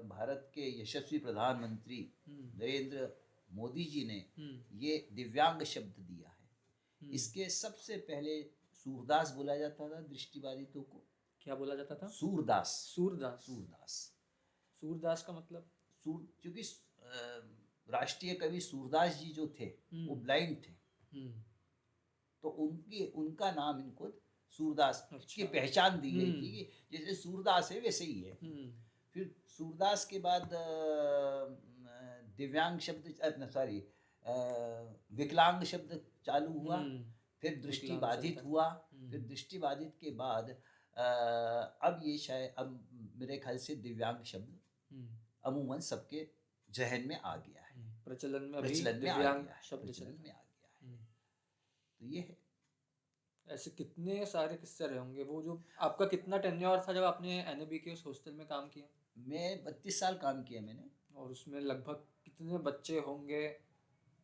भारत के यशस्वी प्रधानमंत्री नरेंद्र मोदी जी ने ये दिव्यांग शब्द दिया है। इसके सबसे पहले सूरदास बोला जाता था दृष्टिबाधितों को। क्या बोला जाता था? सूरदास। सूरदास। सूरदास। सूरदास का मतलब? क्योंकि राष्ट्रीय कवि सूरदास जी जो थे वो ब्लाइंड थे, तो उनका नाम इनको सूरदास की पहचान दी गई थी कि जैसे सूरदास है वैसे ही है। फिर सूरदास के बाद दिव्यांग शब्द, सॉरी, विकलांग शब्द चालू हुआ, फिर दृष्टिबाधित हुआ, फिर दृष्टिबाधित के बाद अब ये शायद, अब मेरे ख्याल से दिव्यांग शब्द अमूमन सबके जहन में आ गया है, प्रचलन में, प्रचलन में आ गया है, प्रचलन में आ गया है। तो ये है। ऐसे कितने सारे किस्से रहे होंगे। वो जो आपका कितना टेन्योर था जब आपने एनएबी के उस हॉस्टल में काम किया? मैं 32 साल काम किया मैंने। और उसमें लगभग कितने बच्चे होंगे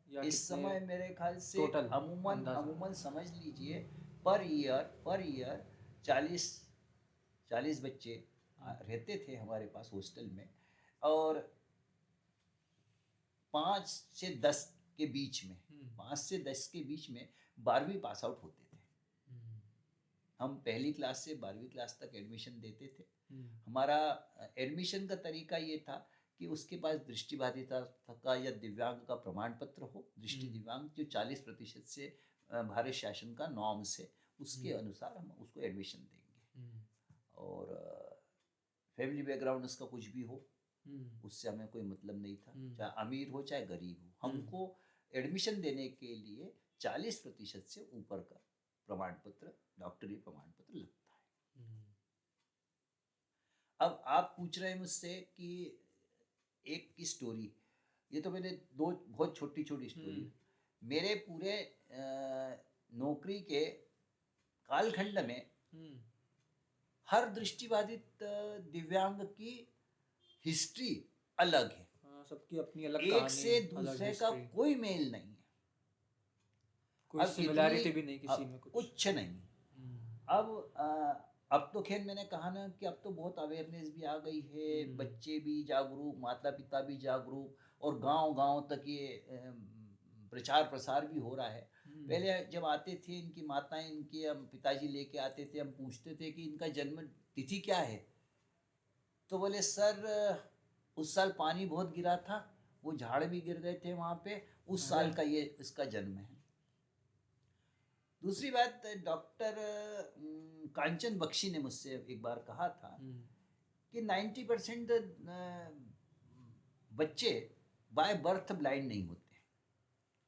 या इस समय मेरे ख्याल से अमूमन समझ लीजिए पर ईयर 40 बच्चे रहते थे हमारे पास हॉस्टल में, और 5 से 10 के बीच में, 5 से 10 के बीच में 12वीं पास आउट होते थे। हम पहली क्लास से 12वीं क्लास तक एडमिशन देते थे। हमारा एडमिशन का तरीका ये था कि उसके पास दृष्टिबाधिता का या दिव्यांग का प्रमाण पत्र हो, दृष्टि दिव्यांग जो 40% से भारत शासन का नॉर्म्स है, उसके अनुसार हम उसको एडमिशन देंगे। और फैमिली बैकग्राउंड उसका कुछ भी हो, उससे हमें कोई मतलब नहीं था, चाहे अमीर हो चाहे गरीब हो। हमको एडमिशन देने के लिए 40% से ऊपर का प्रमाण पत्र, डॉक्टरी प्रमाण पत्र लगता है। अब आप पूछ रहे हैं मुझसे कि एक की स्टोरी, ये तो मैंने 2 बहुत छोटी छोटी स्टोरी, मेरे पूरे नौकरी के कालखंड में हर दृष्टिबाधित दिव्यांग की हिस्ट्री अलग है। सबकी अपनी अलग एक कहानी, से दूसरे का कोई मेल नहीं है, कोई सिमिलैरिटी भी नहीं किसी में, कुछ नहीं। अब तो खैर मैंने कहा ना कि अब तो बहुत अवेयरनेस भी आ गई है, बच्चे भी जागरूक, माता पिता भी जागरूक, और गांव तक ये प्रचार प्रसार भी हो रहा है। पहले जब आते थे इनकी माताएं, इनके हम पिताजी लेके आते थे, हम पूछते थे कि इनका जन्म तिथि क्या है, तो बोले सर उस साल पानी बहुत गिरा था, वो झाड़ भी गिर गए थे वहाँ पे, उस साल का ये इसका जन्म है। दूसरी बात, डॉक्टर कांचन बख्शी ने मुझसे एक बार कहा था कि 90% बच्चे बाय बर्थ ब्लाइंड नहीं होते हैं।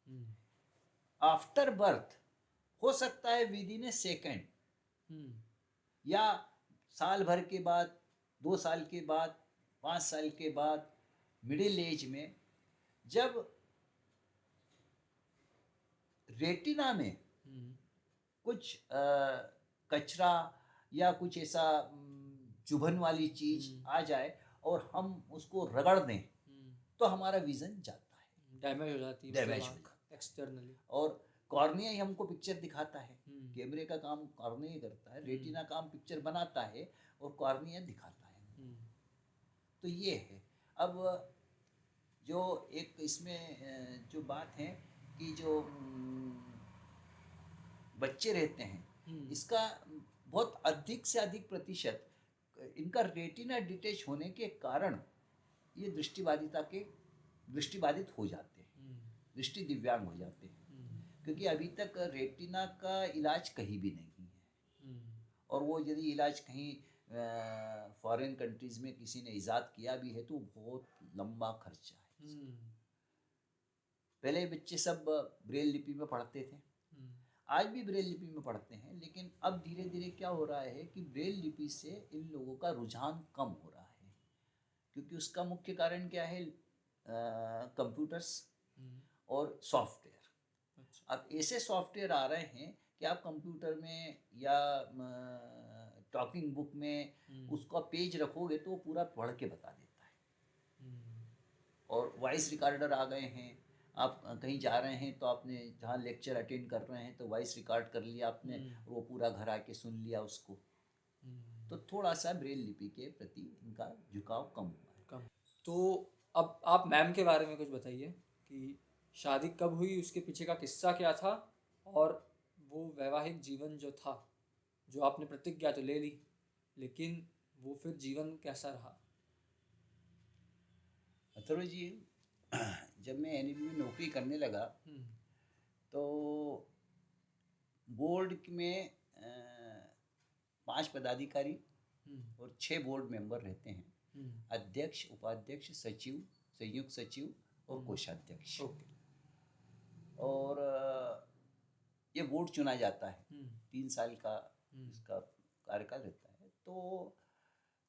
हम्म, आफ्टर बर्थ हो सकता है विद इन ए सेकेंड, हम्म, या साल भर के बाद, 2 साल के बाद, 5 साल के बाद, मिडिल एज में, जब रेटिना में हम्म, कुछ कचरा या कुछ ऐसा चुभन वाली चीज आ जाए और हम उसको रगड़ दें तो हमारा विजन जाता है, डैमेज हो जाती है, डैमेज मतलब हो आँख जाता है। एक्सटर्नली। और कॉर्निया ही हमको पिक्चर दिखाता है, हम्म, कैमरे का काम कॉर्निया ही करता है, रेटिना काम पिक्चर बनाता है और कॉर्निया दिखाता है। हम्म, तो ये है। अब जो एक इसमें जो बात है कि जो बच्चे रहते हैं, हम्म, इसका बहुत अधिक से अधिक प्रतिशत इनका रेटिना डिटेच होने के कारण ये दृष्टिबाधित हो जाते हैं, हम्म, दृष्टि दिव्यांग हो जाते हैं, क्योंकि अभी तक रेटिना का इलाज कहीं भी नहीं है। हम्म, और वो यदि इलाज कहीं फॉरेन कंट्रीज़ में किसी ने इजाद किया भी है तो बहुत लंबा खर्चा है। पहले बच्चे सब ब्रेल लिपि में पढ़ते थे, आज भी ब्रेल लिपि में पढ़ते हैं, लेकिन अब धीरे धीरे क्या हो रहा है कि ब्रेल लिपि से इन लोगों का रुझान कम हो रहा है, क्योंकि उसका मुख्य कारण क्या है, कंप्यूटर्स और सॉफ्टवेयर। अब ऐसे सॉफ्टवेयर आ रहे हैं कि आप कंप्यूटर में या टॉकिंग बुक में उसका पेज रखोगे तो वो पूरा पढ़ के बता देता है। और वॉइस रिकॉर्डर आ गए हैं, आप कहीं जा रहे हैं तो आपने जहाँ लेक्चर अटेंड कर रहे हैं तो वॉइस रिकॉर्ड कर लिया आपने और वो पूरा घर आके सुन लिया उसको। तो थोड़ा सा ब्रेल लिपि के प्रति इनका झुकाव कम हुआ है। कम। तो अब आप मैम के बारे में कुछ बताइए कि शादी कब हुई, उसके पीछे का किस्सा क्या था, और वो वैवाहिक जीवन जो था, जो आपने प्रतिज्ञा तो ले ली, लेकिन वो फिर जीवन कैसा रहा? अथर्व जी, जब मैं एनएबी में नौकरी करने लगा तो बोर्ड में 5 पदाधिकारी और 6 बोर्ड मेंबर रहते हैं, अध्यक्ष, उपाध्यक्ष, सचिव, संयुक्त सचिव और कोषाध्यक्ष। और ये बोर्ड चुना जाता है, 3 साल का इसका कार्यकाल रहता है। तो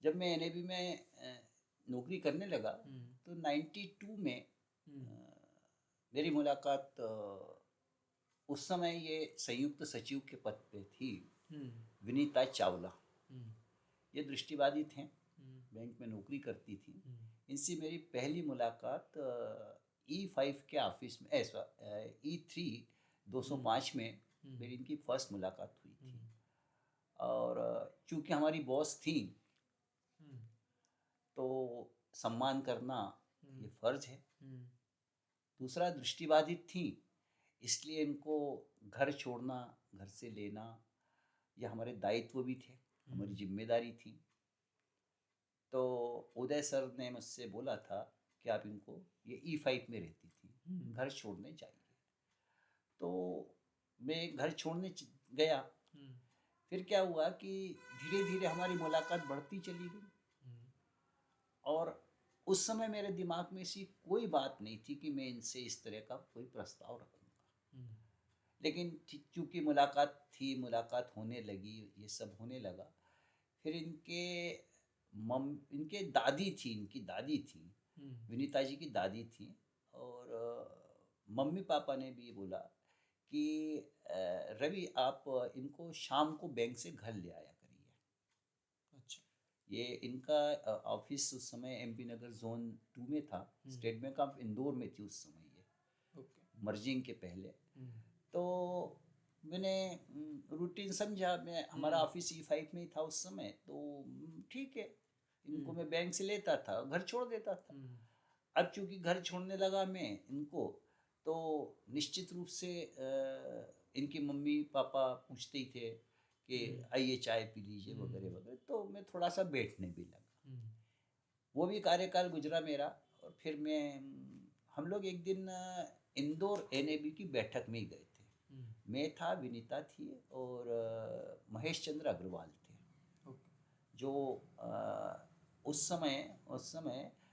जब मैं एनएबी में नौकरी करने लगा तो 92 में मेरी मुलाकात, उस समय ये संयुक्त सचिव के पद पे थी, विनीता चावला। ये दृष्टिबाधित हैं, बैंक में नौकरी करती थी। इनसे मेरी पहली मुलाकात E5 के ऑफिस में, E3 205 में मेरी इनकी फर्स्ट मुलाकात हुई थी। और चूँकि हमारी बॉस थी तो सम्मान करना ये फर्ज है। दूसरा, दृष्टिबाधित थी, इसलिए इनको घर छोड़ना, घर से लेना, ये हमारे दायित्व भी थे, हमारी जिम्मेदारी थी। तो उदय सर ने मुझसे बोला था कि आप इनको, ये E5 में रहती थी, घर छोड़ने चाहिए। तो मैं घर छोड़ने गया। फिर क्या हुआ कि धीरे धीरे हमारी मुलाकात बढ़ती चली गई और उस समय मेरे दिमाग में ऐसी कोई बात नहीं थी कि मैं इनसे इस तरह का कोई प्रस्ताव रखूँगा। लेकिन चूँकि मुलाकात थी, मुलाकात होने लगी, ये सब होने लगा। फिर इनके दादी थी, इनकी दादी थी, विनीता जी की दादी थी, और मम्मी पापा ने भी बोला कि रवि, आप इनको शाम को बैंक से घर ले आया करिए। अच्छा। ये इनका ऑफिस उस समय MP नगर जोन 2 में था, स्टेट बैंक ऑफ इंदौर में थी उस समय ये, मर्जिंग के पहले। तो मैंने रूटीन समझा, मैं, हमारा ऑफिस E5 में ही था उस समय, तो ठीक है, इनको मैं बैंक से लेता था, घर छोड़ देता था। अब चूँकि घर छोड़ने लगा मैं इनको, तो निश्चित रूप से इनकी मम्मी पापा पूछते ही थे कि आइए चाय पी लीजिए वगैरह वगैरह, तो मैं थोड़ा सा बैठने भी लगा। वो भी कार्यकाल गुजरा मेरा। और फिर हम लोग एक दिन इंदौर NAB की बैठक में ही गए थे। मैं था, विनीता थी और महेश चंद्र अग्रवाल थे, जो उस समय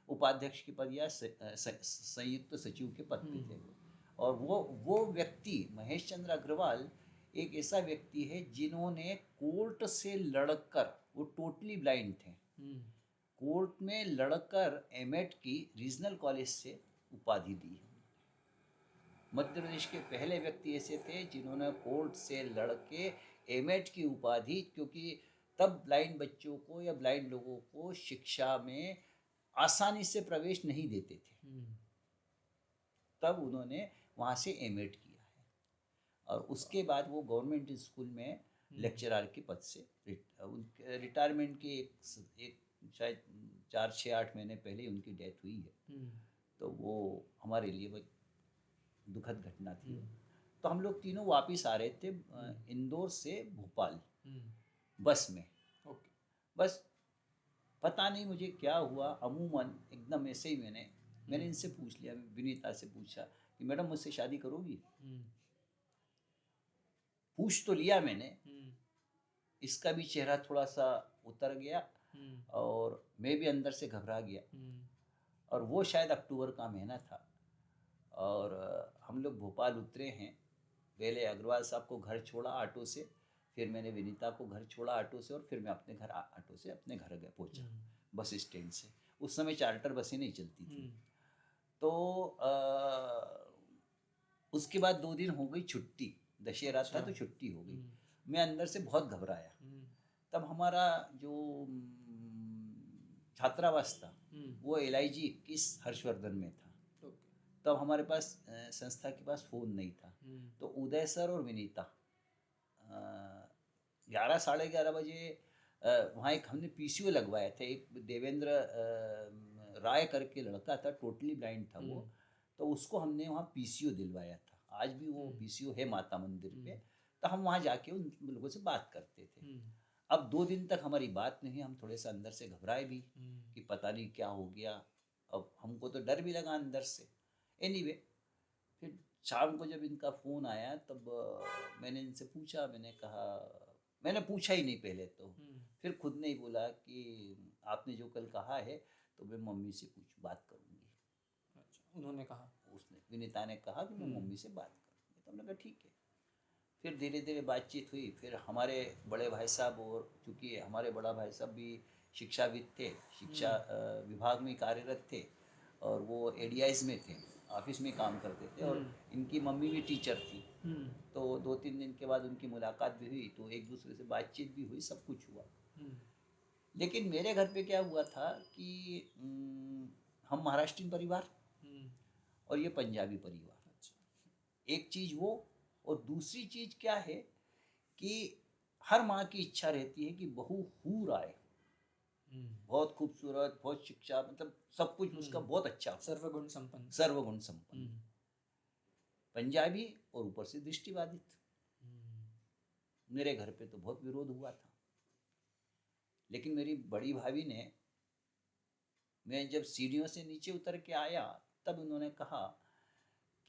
उपाध्यक्ष के पद या संयुक्त सचिव के पद पे थे वो। और वो व्यक्ति महेश चंद्र अग्रवाल एक ऐसा व्यक्ति है जिन्होंने कोर्ट से लड़कर, वो टोटली ब्लाइंड थे, कोर्ट में लड़कर एमएड की रीजनल कॉलेज से उपाधि दी। मध्य प्रदेश के पहले व्यक्ति ऐसे थे जिन्होंने कोर्ट से लड़के एमएड की उपाधि, क्योंकि तब ब्लाइंड बच्चों को या ब्लाइंड लोगों को शिक्षा में आसानी से प्रवेश नहीं देते थे, तब उन्होंने वहाँ से एमएड किया है। और उसके बाद वो गवर्नमेंट स्कूल में लेक्चरर के पद से रिटायरमेंट के एक शायद 4-6-8 महीने पहले ही उनकी डेथ हुई है। तो वो हमारे लिए वो दुखद घटना थी। तो हम लोग तीनों वापस आ रहे थे इंदौर से भोपाल बस में। बस पता नहीं मुझे क्या हुआ, अमूमन एकदम ऐसे ही मैंने इनसे पूछ लिया, विनीता से पूछा कि मैडम मुझसे शादी करोगी? पूछ तो लिया मैंने, इसका भी चेहरा थोड़ा सा उतर गया और मैं भी अंदर से घबरा गया। और वो शायद अक्टूबर का महीना था और हम लोग भोपाल उतरे हैं। पहले अग्रवाल साहब को घर छोड़ा ऑटो से, फिर मैंने विनीता को घर छोड़ा ऑटो से और फिर मैं अपने घर ऑटो से अपने घर गया पहुंचा बस स्टैंड से। उस समय चार्टर बसें नहीं चलती थी। तो उसके बाद 2 दिन हो गई छुट्टी, दशहरा था तो छुट्टी हो गई। मैं अंदर से बहुत घबराया। तब हमारा जो छात्रावास था वो LIG 21 हर्षवर्धन में था। तब हमारे पास संस्था के पास फ़ोन नहीं था। तो उदय सर और विनीता 11 साढ़े 11 बजे वहाँ एक हमने PCO लगवाया था। एक देवेंद्र राय करके लड़का था, टोटली ब्लाइंड था वो, तो उसको हमने वहाँ PCO दिलवाया था। आज भी वो PCO है माता मंदिर पे। तो हम वहाँ जाके उन लोगों से बात करते थे। अब 2 दिन तक हमारी बात नहीं, हम थोड़े से अंदर से घबराए भी कि पता नहीं क्या हो गया। अब हमको तो डर भी लगा अंदर से। एनीवे, फिर शाम को जब इनका फ़ोन आया तब मैंने इनसे पूछा, मैंने पूछा ही नहीं पहले तो, फिर खुद ने ही बोला कि आपने जो कल कहा है तो मैं मम्मी से बात करूँगी। अच्छा, उन्होंने कहा, उसने विनीता ने कहा कि मैं मम्मी से बात करूँगी। तो हमने कहा ठीक है। फिर धीरे धीरे बातचीत हुई। फिर हमारे बड़े भाई साहब, और चूँकि हमारे बड़ा भाई साहब भी शिक्षाविद थे, शिक्षा विभाग में कार्यरत थे और वो ADIs में थे, ऑफिस में काम करते थे और इनकी मम्मी भी टीचर थी। तो 2-3 दिन के बाद उनकी मुलाकात भी हुई, तो एक दूसरे से बातचीत भी हुई, सब कुछ हुआ। लेकिन मेरे घर पे क्या हुआ था कि हम महाराष्ट्रीयन परिवार और ये पंजाबी परिवार। एक चीज़ वो, और दूसरी चीज़ क्या है कि हर माँ की इच्छा रहती है कि बहू हूर आए, बहुत खूबसूरत, बहुत शिक्षा, मतलब सब कुछ उसका बहुत अच्छा, सर्वगुण संपन्न। पंजाबी और ऊपर से दृष्टिबाधित। मेरे घर पे तो बहुत विरोध हुआ था। लेकिन मेरी बड़ी भाभी ने, मैं जब सीढ़ियों से नीचे उतर के आया तब उन्होंने कहा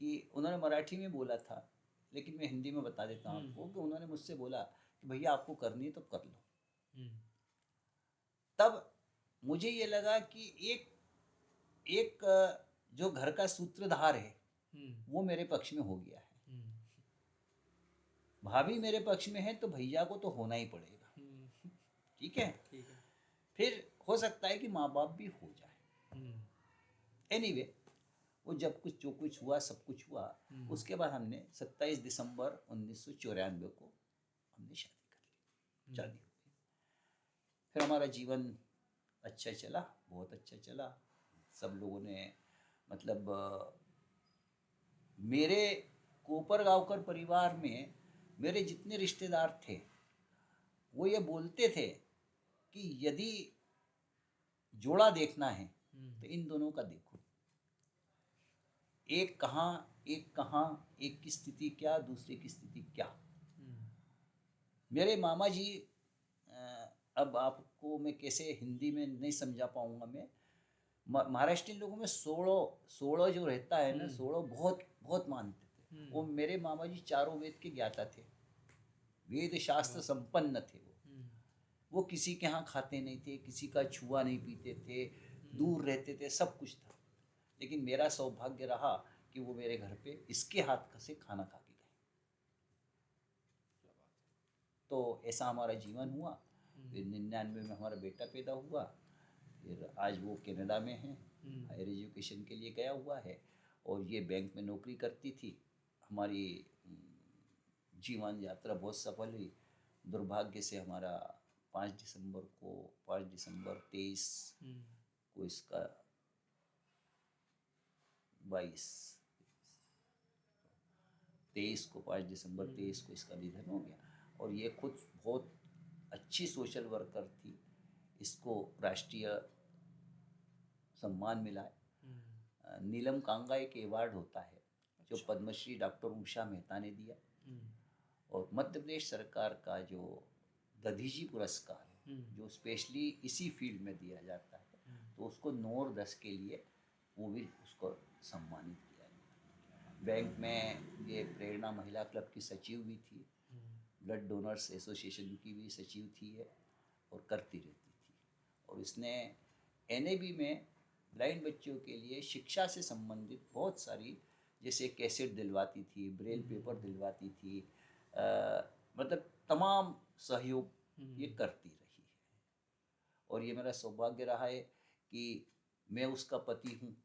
कि, उन्होंने मराठी में बोला था लेकिन मैं हिंदी में बता देता हूँ आपको, कि उन्होंने मुझसे बोला कि भैया आपको करनी है तो कर लो। तब मुझे ये लगा कि एक जो घर का सूत्रधार है वो मेरे पक्ष में हो गया है। भाभी मेरे पक्ष में है तो भैया को तो होना ही पड़ेगा। ठीक है। फिर हो सकता है कि माँ बाप भी हो जाए। एनीवे, वो जब जो कुछ हुआ सब कुछ हुआ। उसके बाद हमने 27 दिसंबर 1994 को हमने शादी कर ली। शादी हो गई। फिर हमारा जीवन अच्छा चला, बहुत अच्छा चला। सब लोगों ने, मतलब मेरे कोपरगांवकर परिवार में मेरे जितने रिश्तेदार थे वो ये बोलते थे कि यदि जोड़ा देखना है तो इन दोनों का देखो। एक कहाँ, एक की स्थिति क्या, दूसरे की स्थिति क्या। मेरे मामा जी, अब आपको मैं कैसे हिंदी में नहीं समझा पाऊंगा मैं। महाराष्ट्रीयन लोगों में 16 जो रहता है ना, 16 बहुत बहुत मानते थे। वो मेरे मामा जी चारों वेद के ज्ञाता थे, वेद शास्त्र संपन्न थे। वो किसी के यहाँ खाते नहीं थे, किसी का छुआ नहीं पीते थे, दूर रहते थे, सब कुछ था, लेकिन मेरा सौभाग्य रहा कि वो मेरे घर पे इसके हाथ से खाना खा के गए। तो ऐसा हमारा जीवन हुआ। फिर 99 में हमारा बेटा पैदा हुआ। फिर आज वो कनाडा में है, हायर एजुकेशन के लिए गया हुआ है, और ये बैंक में नौकरी करती थी। हमारी जीवन यात्रा बहुत सफल हुई। दुर्भाग्य से हमारा 5 दिसंबर 23 को इसका 5 दिसंबर 23 को इसका निधन हो गया। और ये खुद बहुत अच्छी सोशल वर्कर थी, इसको राष्ट्रीय सम्मान मिला है। नीलम कांगा एक अवार्ड होता है जो पद्मश्री डॉक्टर उषा मेहता ने दिया, और मध्य प्रदेश सरकार का जो दधीजी पुरस्कार है जो स्पेशली इसी फील्ड में दिया जाता है, तो उसको 9 और 10 के लिए वो भी उसको सम्मानित किया गया। बैंक में ये प्रेरणा महिला क्लब की सचिव भी थी, ब्लड डोनर्स एसोसिएशन की भी सचिव थी है, और करती रहती थी। और इसने NAB में ब्लाइंड बच्चों के लिए शिक्षा से संबंधित बहुत सारी, जैसे कैसेट दिलवाती थी, ब्रेल पेपर दिलवाती थी, मतलब तमाम सहयोग ये करती रही है। और ये मेरा सौभाग्य रहा है कि मैं उसका पति हूँ।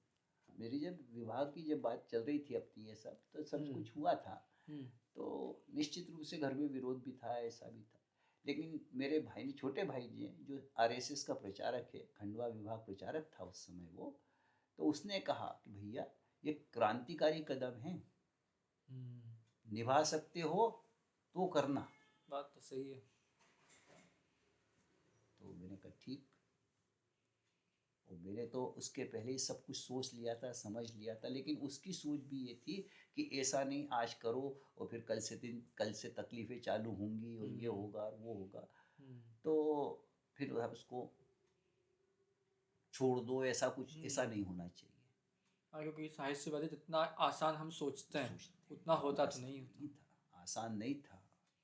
मेरी जब विवाह की जब बात चल रही थी अपनी, ये सब तो सब कुछ हुआ था, तो निश्चित रूप से घर में विरोध भी था, ऐसा भी था। लेकिन मेरे भाई ने, छोटे भाई जी जो RSS का प्रचारक है, खंडवा विभाग प्रचारक था उस समय वो, तो उसने कहा कि भैया ये क्रांतिकारी कदम है, निभा सकते हो तो करना। बात तो सही है। तो मैंने कहा ठीक। और मैंने तो उसके पहले ही सब कुछ सोच लिया था, समझ लिया था, लेकिन उसकी सोच भी ये थी कि ऐसा नहीं आज करो और फिर कल से तकलीफ़ें चालू होंगी और ये होगा वो होगा, तो फिर अब उसको छोड़ दो, ऐसा कुछ ऐसा नहीं होना चाहिए। क्योंकि साहित्यवादी जितना आसान हम सोचते हैं उतना होता तो नहीं होता। आसान नहीं था।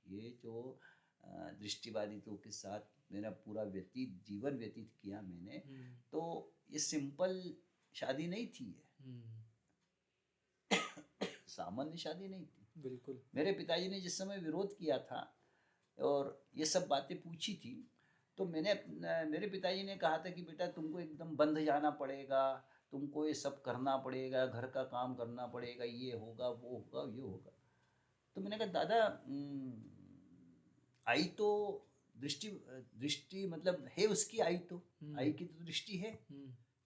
ये जो दृष्टिवादियों के साथ मेरा पूरा जीवन व्यतीत किया मैंने, तो ये सिंपल शादी नहीं थी, ये सामान्य शादी नहीं थी। बिल्कुल। मेरे पिताजी ने जिस समय विरोध किया था और ये सब बातें पूछी थी, तो मेरे पिताजी ने कहा था कि बेटा तुमको एकदम बंध जाना पड़ेगा, तुमको ये सब करना पड़ेगा, घर का काम करना पड़ेगा, ये होगा वो होगा ये होगा। तो मैंने कहा दादा, आई तो दृष्टि मतलब है उसकी, आई तो आई की तो दृष्टि है,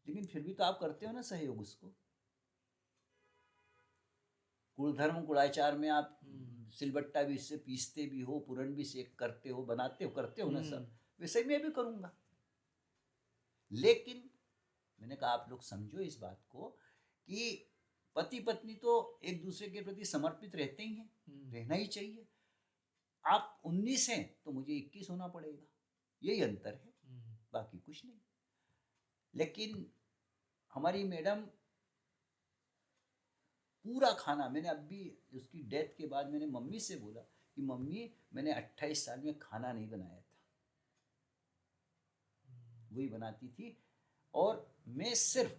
लेकिन फिर भी तो आप करते हो ना सहयोग उसको। कुल धर्म कुलाचार में आप सिलबट्टा भी इससे पीसते भी हो, पूरन भी सेक करते हो, बनाते हो, करते हो ना सब, वैसे ही मैं भी करूँगा। लेकिन मैंने कहा आप लोग समझो इस बात को कि पति पत्नी तो एक दूसरे के प्रति समर्पित रहते ही हैं, रहना ही चाहिए। आप 19 हैं तो मुझे 21 होना पड़ेगा, यही अंतर है, बाकी कुछ नहीं। लेकिन हमारी मैडम पूरा खाना, मैंने अभी उसकी डेथ के बाद मैंने मम्मी से बोला कि मम्मी मैंने 28 साल में खाना नहीं बनाया था, वही बनाती थी, और मैं सिर्फ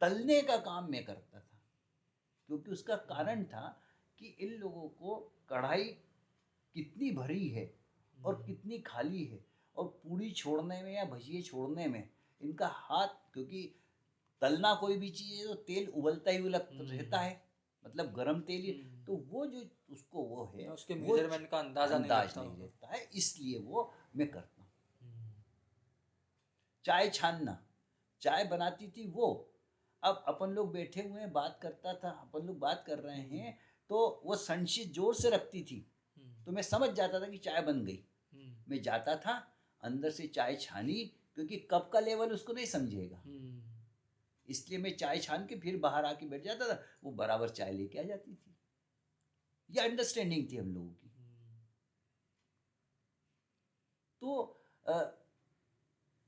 तलने का काम मैं करता था, क्योंकि उसका कारण था कि इन लोगों को कढ़ाई कितनी भरी है और कितनी खाली है, और पूड़ी छोड़ने में या भजिए छोड़ने में इनका हाथ, क्योंकि तलना कोई भी चीज़ है तो तेल उबलता ही रहता है, मतलब गरम तेल ही, तो वो जो उसको वो है उसके मेजरमेंट का अंदाजा नहीं रहता है, इसलिए वो मैं करता हूँ। चाय छानना, चाय बनाती थी वो, अब अपन लोग बैठे हुए हैं, बात करता था, अपन लोग बात कर रहे हैं, तो वो संशीत जोर से रखती थी, तो मैं समझ जाता था कि चाय बन गई। मैं जाता था अंदर से चाय छानी, क्योंकि कप का लेवल उसको नहीं समझेगा, इसलिए मैं चाय छान के फिर बाहर आके बैठ जाता था, वो बराबर चाय लेके आ जाती थी। ये अंडरस्टैंडिंग थी हम लोगों की। तो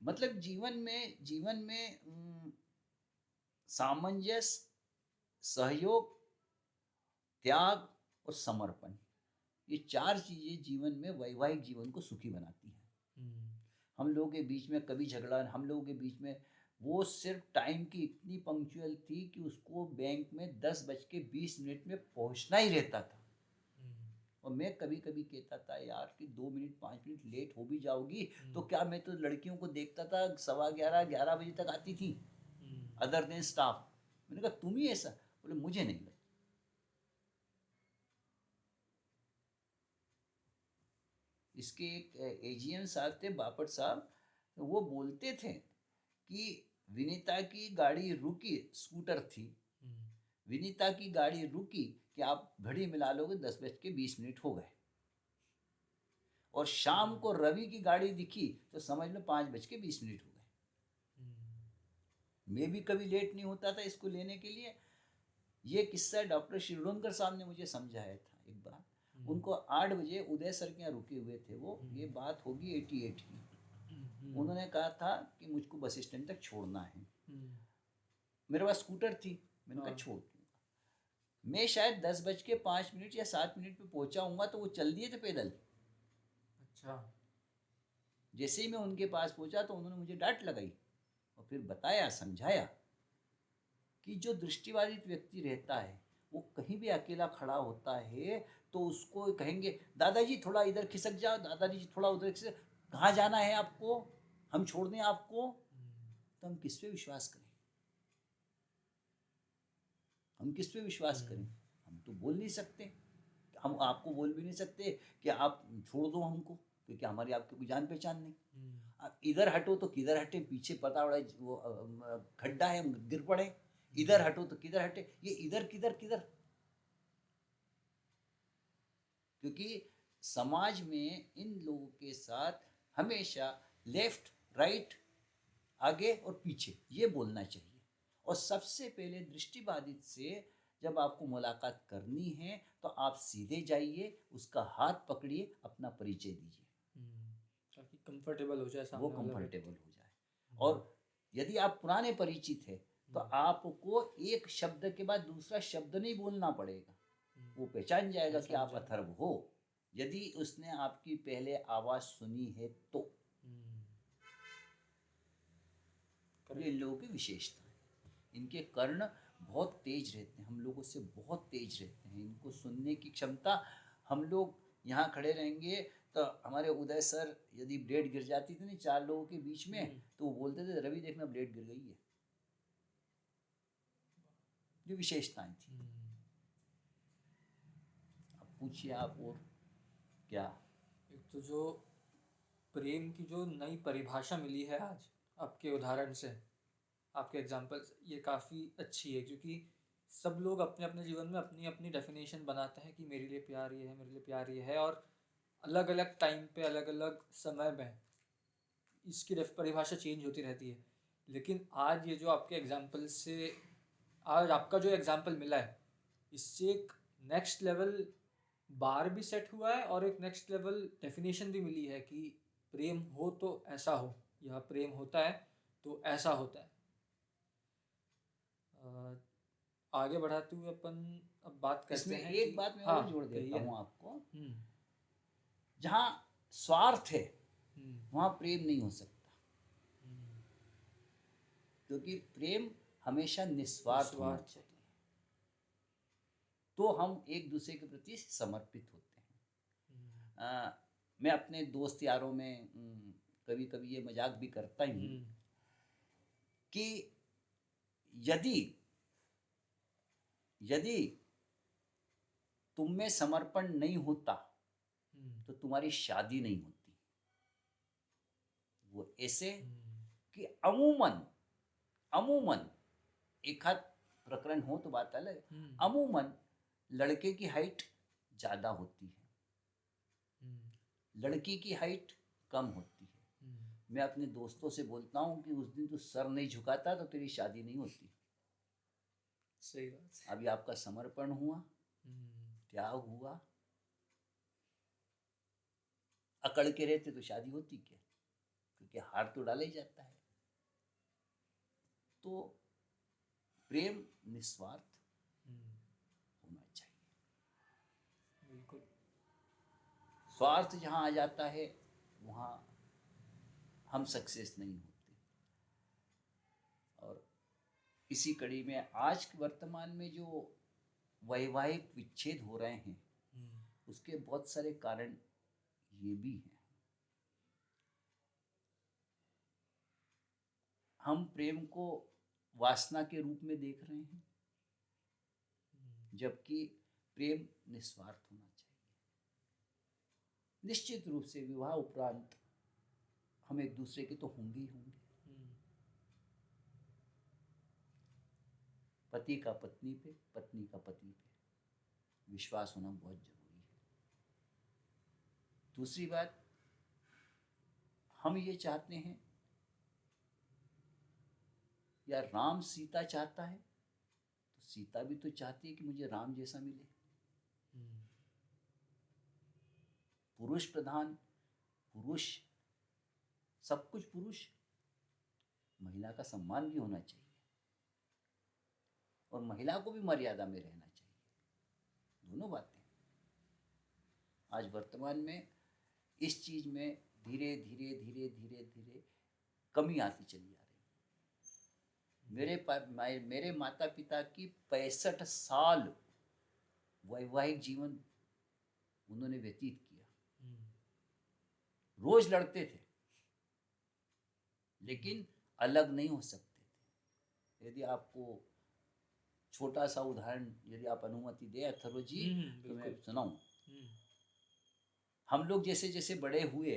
मतलब जीवन में सामंजस्य, सहयोग, त्याग और समर्पण, ये 4 चीज़ें जीवन में, वैवाहिक जीवन को सुखी बनाती हैं। हम लोगों के बीच में कभी झगड़ा, हम लोगों के बीच में वो सिर्फ टाइम की इतनी पंक्चुअल थी कि उसको बैंक में 10:20 में पहुंचना ही रहता था। और मैं कभी कभी कहता था यार कि 2 मिनट 5 मिनट लेट हो भी जाओगी तो क्या, मैं तो लड़कियों को देखता था 11:15 11 बजे तक आती थी, अदर देन स्टाफ। मैंने कहा तुम ही ऐसा? बोले मुझे नहीं लगता। इसके एक एजीएम साहब थे, बापट साहब, तो वो बोलते थे कि विनीता की गाड़ी रुकी, स्कूटर थी, विनीता की गाड़ी रुकी कि आप घड़ी मिला लोगे 10:20 हो गए, और शाम को रवि की गाड़ी दिखी तो समझ लो 5:20 हो गए। मैं भी कभी लेट नहीं होता था इसको लेने के लिए। ये किस्सा डॉक्टर शिरोडकर साहब ने मुझे समझाया था एक बार। उनको 8 बजे उदय सर के यहाँ रुके हुए थे वो, ये बात होगी 88 की। उन्होंने कहा था कि मुझको बस स्टैंड तक छोड़ना है। मेरे पास स्कूटर थी, मैंने कहा छोड़ दूंगा। मैं शायद 10:05 या 7 पे पहुंचा हूँगा तो वो चल दिए थे पैदल। अच्छा। जैसे ही मैं उनके पास पहुंचा तो उन्होंने मुझे डांट लगाई और फिर बताया, समझाया कि जो दृष्टिबाधित व्यक्ति रहता है वो कहीं भी अकेला खड़ा होता है तो उसको कहेंगे दादाजी थोड़ा इधर खिसक जाओ, दादाजी थोड़ा उधर खिसक, कहाँ जाना है आपको, हम छोड़ दें आपको? तो हम किस पे विश्वास करें? हम किस पे विश्वास करें? हम तो बोल नहीं सकते, हम आपको बोल भी नहीं सकते कि आप छोड़ दो हमको, क्योंकि हमारी आपकी कोई जान पहचान नहीं। आप इधर हटो तो किधर हटे, पीछे पता पड़ा वो खड्डा है, हम गिर पड़े। इधर हटो तो किधर हटे, ये इधर किधर किधर। क्योंकि समाज में इन लोगों के साथ हमेशा लेफ्ट राइट, आगे और पीछे, ये बोलना चाहिए। और सबसे पहले दृष्टिबाधित से जब आपको मुलाकात करनी है तो आप सीधे जाइए, उसका हाथ पकड़िए, अपना परिचय दीजिए, ताकि कंफर्टेबल हो जाए, वो कंफर्टेबल हो जाए। और यदि आप पुराने परिचित हैं तो आपको एक शब्द के बाद दूसरा शब्द नहीं बोलना पड़ेगा, वो पहचान जाएगा कि आप अथर्व हो, यदि उसने आपकी पहले आवाज सुनी है तो। ये इन लोगों की विशेषता है, इनके कर्ण बहुत तेज रहते हैं, हम लोगों से बहुत तेज रहते हैं, इनको सुनने की क्षमता। हम लोग यहाँ खड़े रहेंगे तो हमारे उदय सर यदि ब्लेड गिर जाती थी ना 4 लोगों के बीच में तो वो बोलते थे रवि देखना ब्लेड गिर गई है। ये विशेषताएं थी। अब पूछिए आप और क्या। एक तो जो प्रेम की जो नई परिभाषा मिली है आज आपके उदाहरण से, आपके एग्जाम्पल से, ये काफ़ी अच्छी है, क्योंकि सब लोग अपने अपने जीवन में अपनी अपनी डेफिनेशन बनाते हैं कि मेरे लिए प्यार ये है, मेरे लिए प्यार ये है, और अलग अलग टाइम पे अलग अलग समय में इसकी परिभाषा चेंज होती रहती है। लेकिन आज ये जो आपके एग्जाम्पल से, आज आपका जो एग्जाम्पल मिला है, इससे एक नेक्स्ट लेवल बार भी सेट हुआ है और एक नेक्स्ट लेवल डेफिनेशन भी मिली है कि प्रेम हो तो ऐसा हो, या प्रेम होता है तो ऐसा होता है। आगे बढ़ाते हुए अपन अब बात करते इसमें हैं एक कि बात मैं हाँ, और जोड़ देता हूँ आपको। हम्म, जहाँ स्वार्थ है वहाँ प्रेम नहीं हो सकता, क्योंकि प्रेम हमेशा निस्वार्थ होना चाहिए, तो हम एक दूसरे के प्रति समर्पित होते हैं। मैं अपने दोस्त यारों में कभी कभी ये मजाक भी करता ही हूँ कि यदि तुम में समर्पण नहीं होता तो तुम्हारी शादी नहीं होती। वो ऐसे कि अमूमन एक आध प्रकरण हो तो बात अलग, अमूमन लड़के की हाइट ज़्यादा होती है, लड़की की हाइट कम होती है। मैं अपने दोस्तों से बोलता हूँ कि उस दिन तू सर नहीं झुकाता तो तेरी शादी नहीं होती। सही बात। अभी आपका समर्पण हुआ, त्याग हुआ, अकड़ के रहते तो शादी होती क्या, क्योंकि हार तो डाला ही जाता है। तो प्रेम निस्वार्थ होना चाहिए। बिल्कुल। स्वार्थ जहाँ आ जाता है वहाँ हम सक्सेस नहीं होते। इसी कड़ी में आज के वर्तमान में जो वैवाहिक विच्छेद हो रहे हैं उसके बहुत सारे कारण ये भी हैं। हम प्रेम को वासना के रूप में देख रहे हैं, जबकि प्रेम निस्वार्थ होना चाहिए। निश्चित रूप से विवाह उपरांत हम एक दूसरे के तो होंगे ही होंगे। पति का पत्नी पे, पत्नी का पति पे विश्वास होना बहुत जरूरी है। दूसरी बात, हम ये चाहते हैं या राम सीता चाहता है तो सीता भी तो चाहती है कि मुझे राम जैसा मिले। पुरुष प्रधान, पुरुष सब कुछ पुरुष, महिला का सम्मान भी होना चाहिए और महिला को भी मर्यादा में रहना चाहिए। दोनों बातें आज वर्तमान में इस चीज में धीरे धीरे धीरे धीरे धीरे कमी आती चली आ रही। मेरे माता पिता की 65 साल वैवाहिक जीवन उन्होंने व्यतीत किया। रोज लड़ते थे लेकिन अलग नहीं हो सकते थे। यदि आपको छोटा सा उदाहरण यदि आप अनुमति दे अथर्व जी तो मैं सुनाऊं। हम लोग जैसे जैसे बड़े हुए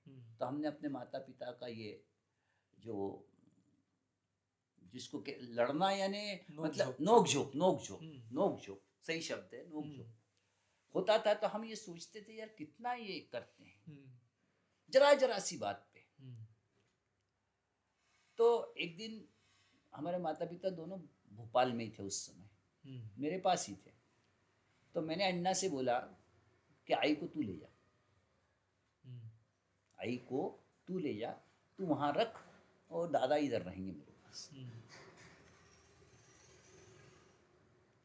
तो हमने अपने माता पिता का ये जो जिसको लड़ना यानी मतलब नोक झोंक सही शब्द है, नोक झोंक होता था। तो हम ये सोचते थे यार कितना ये करते हैं जरा सी बात पे। तो एक दिन हमारे माता पिता दोनों भोपाल में ही थे उस समय, मेरे पास ही थे। तो मैंने अन्ना से बोला कि आई को तू ले जा, आई को तू ले जा, तू वहाँ रख और दादा इधर रहेंगे मेरे पास।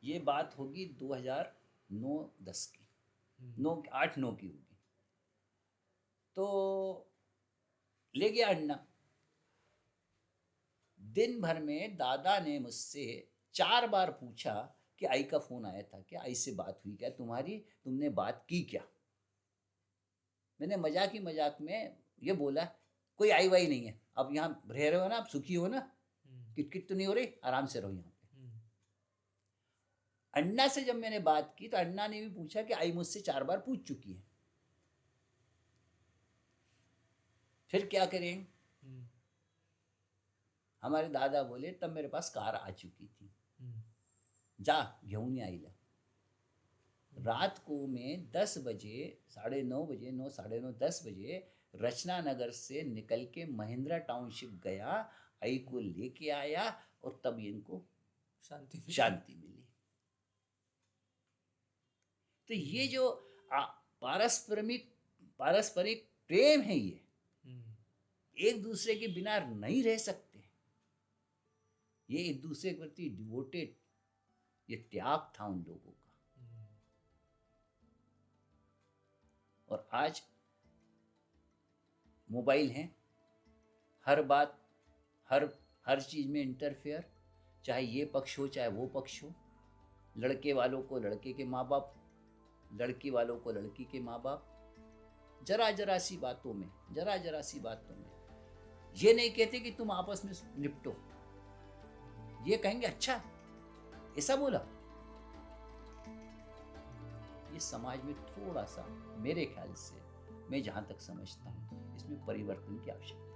ये बात होगी 2009-10 की, 8-9 की होगी। तो ले गया अन्ना। दिन भर में दादा ने मुझसे 4 बार पूछा कि आई का फोन आया था क्या, आई से बात हुई क्या तुम्हारी, तुमने बात की क्या। मैंने मजाक में ये बोला कोई आई वाई नहीं है, अब यहाँ रह रहे हो ना, आप सुखी हो ना, किटकिट तो नहीं हो रही, आराम से रहो यहाँ पे। अन्ना से जब मैंने बात की तो अन्ना ने भी पूछा कि आई मुझसे 4 बार पूछ चुकी है, फिर क्या करें। हमारे दादा बोले तब मेरे पास कार आ चुकी थी, जा घेऊन ये आईला। रात को मैं 10 बजे, 9:30 बजे, 9, 9:30, 10 बजे रचना नगर से निकल के महिंद्रा टाउनशिप गया, आई को लेके आया और तब इनको शांति मिली। तो ये जो पारस्परिक प्रेम है, ये एक दूसरे के बिना नहीं रह सकते। ये एक दूसरे के प्रति डिवोटेड, ये त्याग था उन लोगों का। और आज मोबाइल है, हर बात हर चीज में इंटरफेयर, चाहे ये पक्ष हो चाहे वो पक्ष हो। लड़के वालों को लड़के के माँ बाप, लड़की वालों को लड़की के माँ बाप, जरा सी बातों में ये नहीं कहते कि तुम आपस में निपटो, ये कहेंगे अच्छा ऐसा बोला। ये समाज में थोड़ा सा, मेरे ख्याल से, मैं जहां तक समझता हूं, इसमें परिवर्तन की आवश्यकता है।